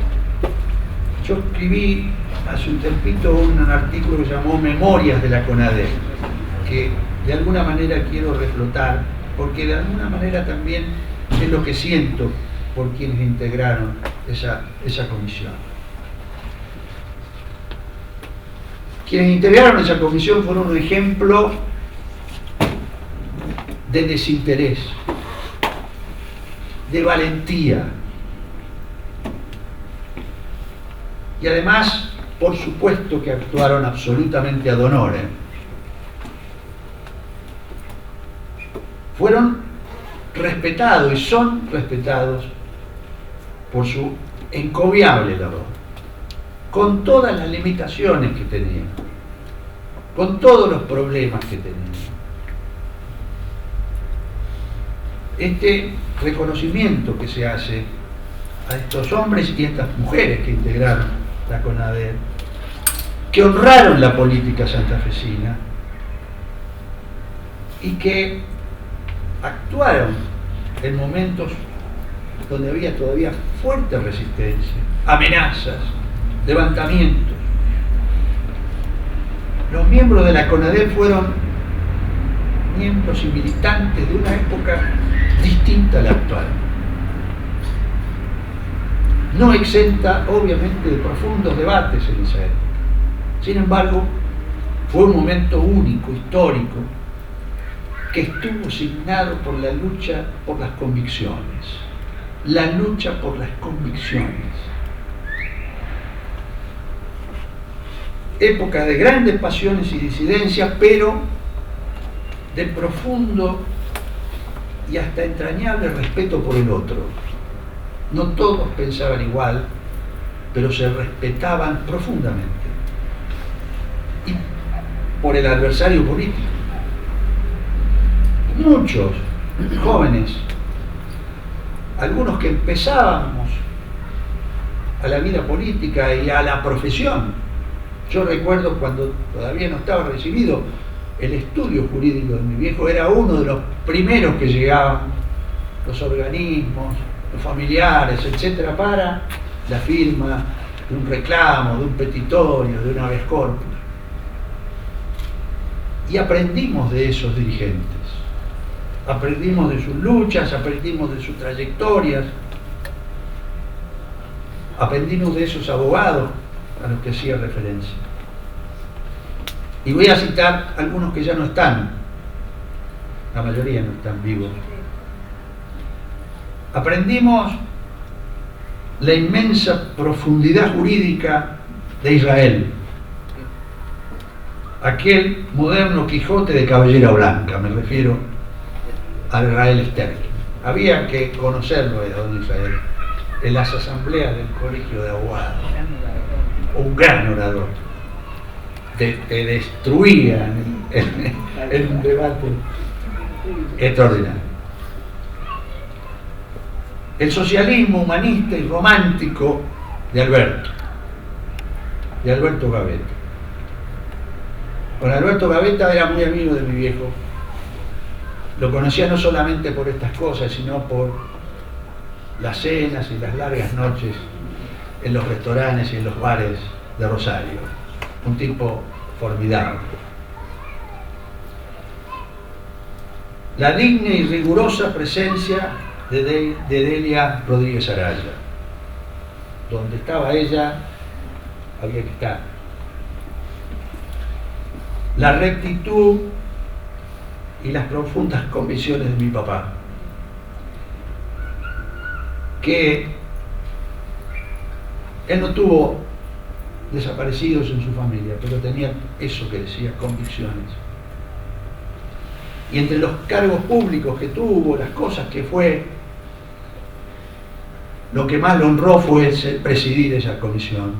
yo escribí hace un tempito un artículo que se llamó Memorias de la CONADEP, que de alguna manera quiero reflotar, porque de alguna manera también es lo que siento por quienes integraron esa comisión. Quienes integraron esa comisión fueron un ejemplo de desinterés, de valentía. Y además, por supuesto que actuaron absolutamente ad honorem. Fueron respetados y son respetados por su encomiable labor, con todas las limitaciones que tenían, con todos los problemas que tenían. Este reconocimiento que se hace a estos hombres y estas mujeres que integraron la CONADER, que honraron la política santafesina y que actuaron en momentos donde había todavía fuerte resistencia, amenazas, levantamientos. Los miembros de la CONADER fueron miembros y militantes de una época distinta a la actual, no exenta obviamente de profundos debates en esa época. Sin embargo, fue un momento único, histórico, que estuvo signado por la lucha por las convicciones, la lucha por las convicciones. Época de grandes pasiones y disidencias, pero de profundo y hasta entrañable respeto por el otro. No todos pensaban igual, pero se respetaban profundamente. Y por el adversario político. Muchos jóvenes, algunos que empezábamos a la vida política y a la profesión. Yo recuerdo cuando todavía no estaba recibido, el estudio jurídico de mi viejo era uno de los primeros que llegaban los organismos, los familiares, etcétera, para la firma de un reclamo, de un petitorio, de un habeas corpus. Y aprendimos de esos dirigentes, aprendimos de sus luchas, aprendimos de sus trayectorias, aprendimos de esos abogados a los que hacía referencia. Y voy a citar algunos que ya no están, la mayoría no están vivos. Aprendimos la inmensa profundidad jurídica de Israel, aquel moderno Quijote de cabellera blanca, me refiero a Israel Sterling. Había que conocerlo a don Israel en las asambleas del colegio de abogados, un gran orador, te destruía en un debate extraordinario. El socialismo humanista y romántico de Alberto Gavetta. Con Alberto Gavetta era muy amigo de mi viejo. Lo conocía no solamente por estas cosas, sino por las cenas y las largas noches en los restaurantes y en los bares de Rosario. Un tipo formidable. La digna y rigurosa presencia de Delia Rodríguez Araya. Donde estaba ella, había que estar. La rectitud y las profundas convicciones de mi papá, que él no tuvo desaparecidos en su familia, pero tenía eso que decía, convicciones. Y entre los cargos públicos que tuvo, las cosas que fue, lo que más lo honró fue presidir esa comisión.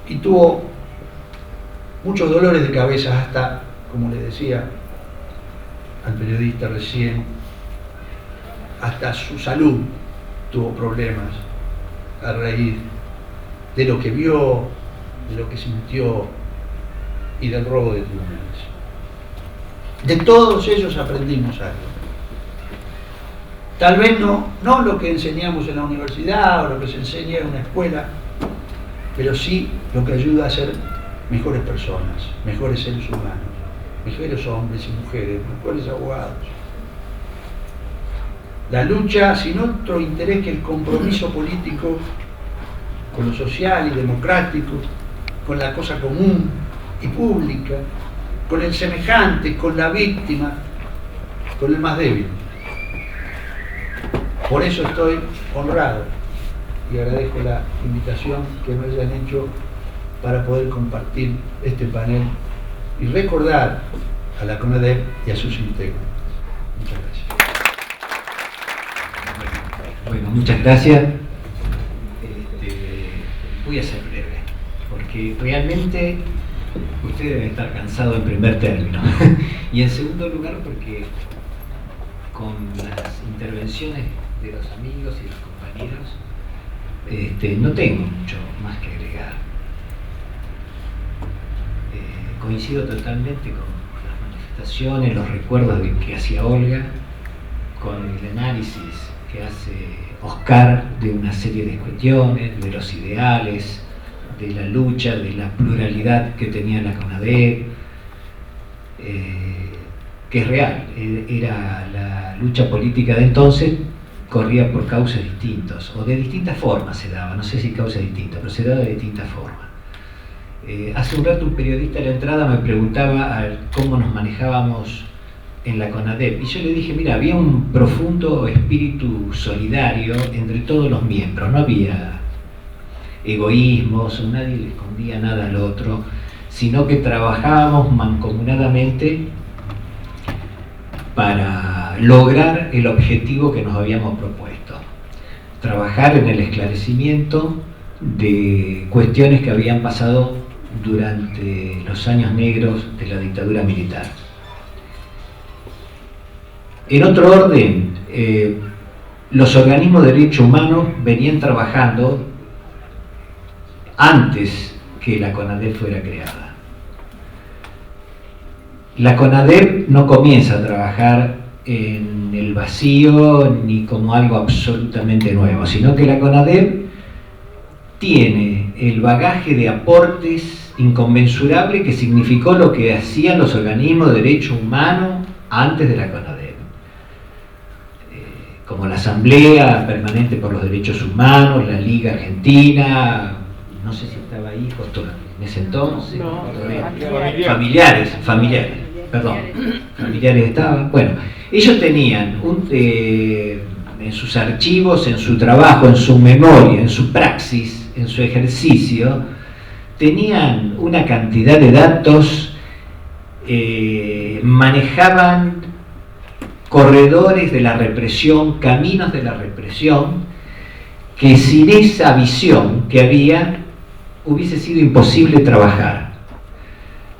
Y tuvo muchos dolores de cabeza hasta, como le decía al periodista recién, hasta su salud tuvo problemas a raíz de lo que vio, de lo que sintió y del robo de tribunales. De todos ellos aprendimos algo. Tal vez no lo que enseñamos en la universidad o lo que se enseña en una escuela, pero sí lo que ayuda a ser mejores personas, mejores seres humanos, mejores hombres y mujeres, mejores abogados. La lucha sin otro interés que el compromiso político con lo social y democrático, con la cosa común y pública, con el semejante, con la víctima, con el más débil. Por eso estoy honrado y agradezco la invitación que me hayan hecho para poder compartir este panel y recordar a la CONADEP y a sus integrantes. Muchas gracias. Bueno, muchas gracias. Voy a ser breve, porque realmente ustedes deben estar cansados en primer término. Y en segundo lugar, porque con las intervenciones de los amigos y los compañeros, no tengo mucho más que agregar. Coincido totalmente con las manifestaciones, los recuerdos que hacía Olga, con el análisis que hace Oscar de una serie de cuestiones, de los ideales, de la lucha, de la pluralidad que tenía la CONADEP, que es real, era la lucha política de entonces, corría por causas distintas, o de distintas formas se daba, no sé si causas distintas, pero se daba de distintas formas. Hace un rato un periodista a la entrada me preguntaba cómo nos manejábamos en la CONADEP, y yo le dije, mira, había un profundo espíritu solidario entre todos los miembros, no había egoísmos, nadie le escondía nada al otro, sino que trabajábamos mancomunadamente para lograr el objetivo que nos habíamos propuesto, trabajar en el esclarecimiento de cuestiones que habían pasado durante los años negros de la dictadura militar. En otro orden, los organismos de derechos humanos venían trabajando antes que la CONADEP fuera creada. La CONADEP no comienza a trabajar en el vacío ni como algo absolutamente nuevo, sino que la CONADEP tiene el bagaje de aportes inconmensurable que significó lo que hacían los organismos de derechos humanos antes de la CONADEP. Como la Asamblea Permanente por los Derechos Humanos, la Liga Argentina, no sé si estaba ahí justo en ese entonces, No, familiares estaban. Bueno, ellos tenían en sus archivos, en su trabajo, en su memoria, en su praxis, en su ejercicio, tenían una cantidad de datos, manejaban corredores de la represión, caminos de la represión, que sin esa visión que había, hubiese sido imposible trabajar.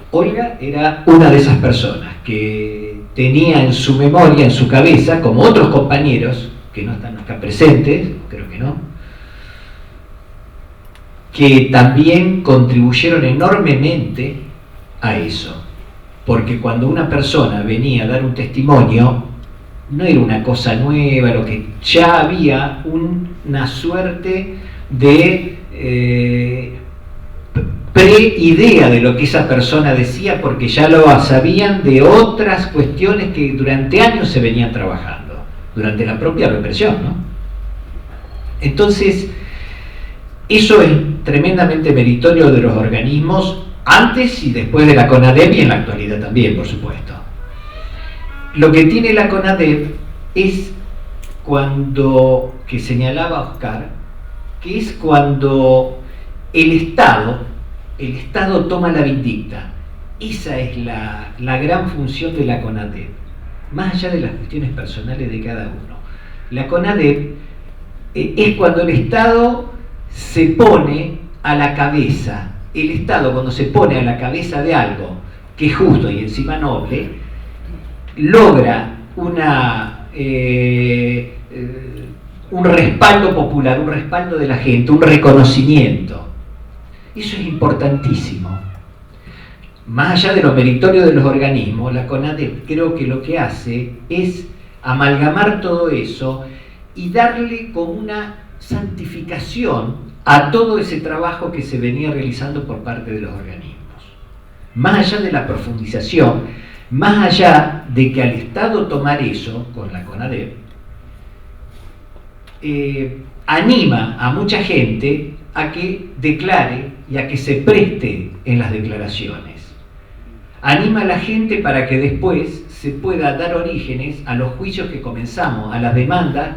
Olga era una de esas personas que tenía en su memoria, en su cabeza, como otros compañeros, que no están acá presentes, creo que no, que también contribuyeron enormemente a eso. Porque cuando una persona venía a dar un testimonio, no era una cosa nueva, lo que ya había una suerte de pre-idea de lo que esa persona decía, porque ya lo sabían de otras cuestiones que durante años se venían trabajando, durante la propia represión, ¿no? Entonces, eso es tremendamente meritorio de los organismos antes y después de la CONADEP y en la actualidad también, por supuesto. Lo que tiene la CONADEP es cuando, que señalaba Oscar, que es cuando el Estado toma la vindicta. Esa es la gran función de la CONADEP, más allá de las cuestiones personales de cada uno. La CONADEP es cuando el Estado se pone a la cabeza. El Estado, cuando se pone a la cabeza de algo que es justo y encima noble, logra un respaldo popular, un respaldo de la gente, un reconocimiento. Eso es importantísimo. Más allá de lo meritorio de los organismos, la CONADEP creo que lo que hace es amalgamar todo eso y darle como una santificación a todo ese trabajo que se venía realizando por parte de los organismos. Más allá de la profundización, más allá de que al Estado tomar eso con la CONADEP, anima a mucha gente a que declare y a que se preste en las declaraciones. anima a la gente para que después se pueda dar orígenes a los juicios que comenzamos, a las demandas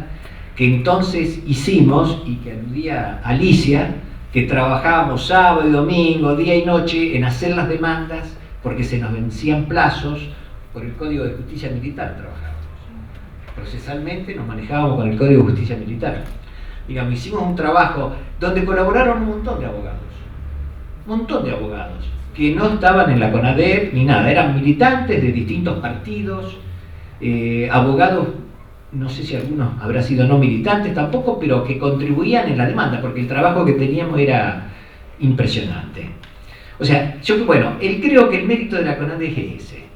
que entonces hicimos y que aludía Alicia, que trabajábamos sábado y domingo, día y noche en hacer las demandas porque se nos vencían plazos. Por el Código de Justicia Militar trabajábamos. Procesalmente nos manejábamos con el Código de Justicia Militar. Digamos, hicimos un trabajo donde colaboraron un montón de abogados, que no estaban en la CONADEP ni nada, eran militantes de distintos partidos, abogados, no sé si algunos habrán sido no militantes tampoco, pero que contribuían en la demanda, porque el trabajo que teníamos era impresionante. O sea, creo que el mérito de la CONADEP es ese.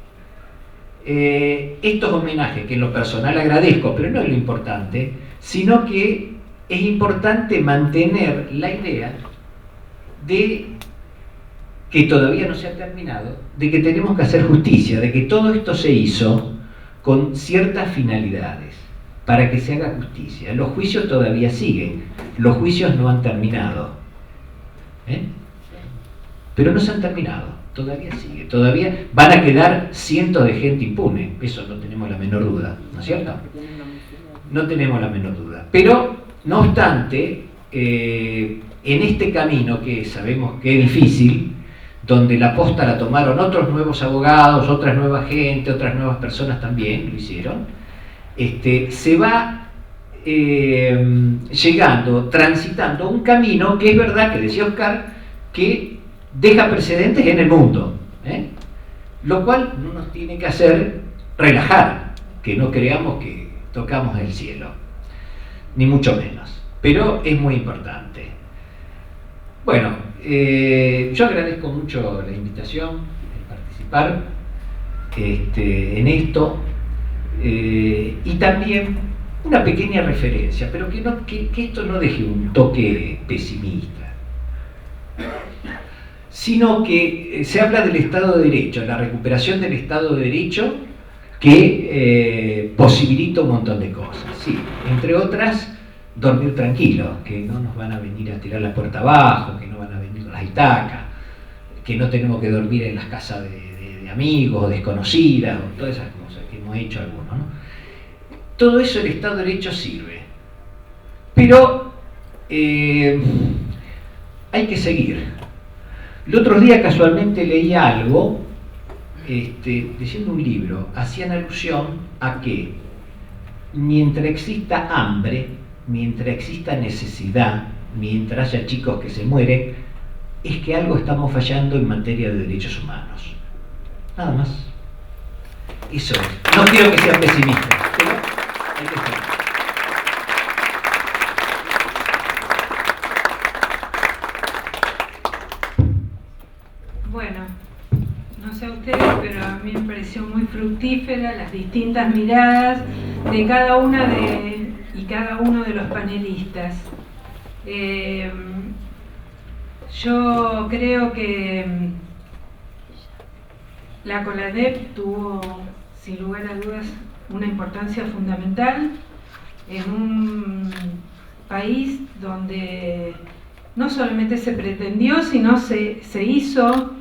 Estos homenajes, que en lo personal agradezco, pero no es lo importante, sino que es importante mantener la idea de que todavía no se ha terminado, de que tenemos que hacer justicia, de que todo esto se hizo con ciertas finalidades, para que se haga justicia. Los juicios todavía siguen, los juicios no han terminado, pero no se han terminado, todavía sigue, todavía van a quedar cientos de gente impune, eso no tenemos la menor duda, ¿no es cierto? No tenemos la menor duda, pero no obstante, en este camino que sabemos que es difícil, donde la posta la tomaron otros nuevos abogados, otras nuevas gente, otras nuevas personas también lo hicieron, se va llegando, transitando un camino que es verdad, que decía Oscar, que deja precedentes en el mundo, lo cual no nos tiene que hacer relajar, que no creamos que tocamos el cielo, ni mucho menos, pero es muy importante. Bueno, yo agradezco mucho la invitación de participar en esto, y también una pequeña referencia, pero que esto no deje un toque pesimista, sino que se habla del Estado de Derecho, la recuperación del Estado de Derecho, que posibilita un montón de cosas, sí, entre otras, dormir tranquilo, que no nos van a venir a tirar la puerta abajo, que no van a venir las itacas, que no tenemos que dormir en las casas de amigos, desconocidas, o todas esas cosas que hemos hecho algunos, ¿no? Todo eso el Estado de Derecho sirve, pero hay que seguir. El otro día casualmente leí algo, leyendo un libro, hacían alusión a que mientras exista hambre, mientras exista necesidad, mientras haya chicos que se mueren, es que algo estamos fallando en materia de derechos humanos. Nada más. Eso es. No quiero que sean pesimistas, pero hay que ser. Bueno, no sé a ustedes, pero a mí me pareció muy fructífera las distintas miradas de cada una y cada uno de los panelistas. Yo creo que la CONADEP tuvo, sin lugar a dudas, una importancia fundamental en un país donde no solamente se pretendió, sino se hizo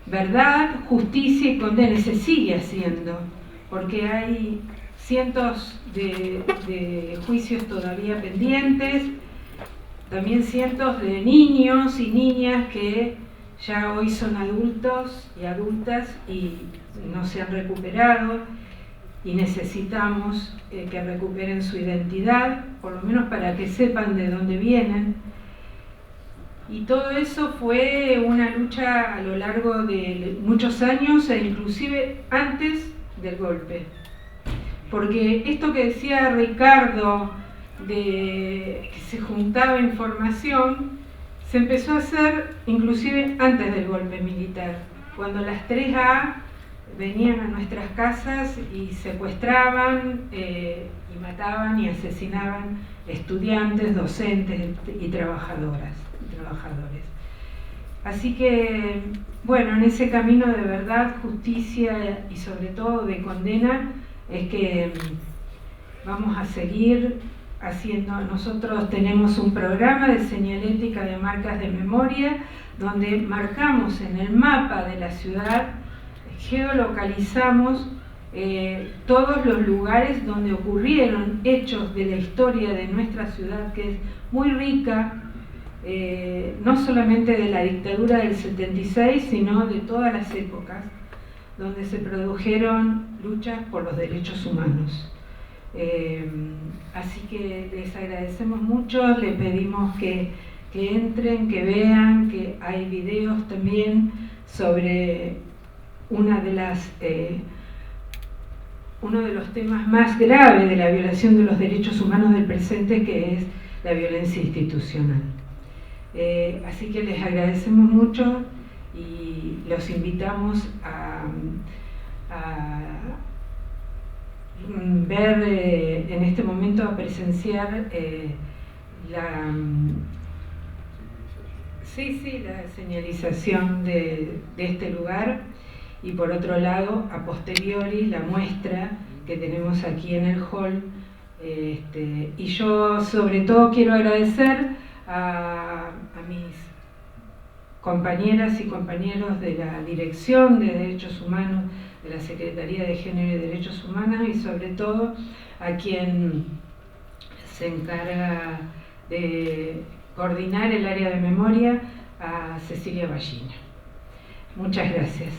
verdad, justicia y condena, se sigue haciendo, porque hay cientos de juicios todavía pendientes, también cientos de niños y niñas que ya hoy son adultos y adultas y no se han recuperado, y necesitamos que recuperen su identidad, por lo menos para que sepan de dónde vienen. Y todo eso fue una lucha a lo largo de muchos años e inclusive antes del golpe. Porque esto que decía Ricardo, de que se juntaba información, se empezó a hacer inclusive antes del golpe militar, cuando las 3A venían a nuestras casas y secuestraban y mataban y asesinaban estudiantes, docentes y trabajadoras y trabajadores. Así que, bueno, en ese camino de verdad, justicia y sobre todo de condena es que vamos a seguir haciendo. Nosotros tenemos un programa de señalética de marcas de memoria donde marcamos en el mapa de la ciudad geolocalizamos todos los lugares donde ocurrieron hechos de la historia de nuestra ciudad, que es muy rica, no solamente de la dictadura del 76, sino de todas las épocas donde se produjeron luchas por los derechos humanos. Así que les agradecemos mucho, les pedimos que entren, que vean, que hay videos también sobre uno de los temas más graves de la violación de los derechos humanos del presente, que es la violencia institucional. Así que les agradecemos mucho y los invitamos a ver en este momento, a presenciar la señalización de este lugar, y por otro lado, a posteriori, la muestra que tenemos aquí en el hall. Y yo sobre todo quiero agradecer a mis compañeras y compañeros de la Dirección de Derechos Humanos, de la Secretaría de Género y Derechos Humanos, y sobre todo a quien se encarga de coordinar el área de memoria, a Cecilia Ballina. Muchas gracias.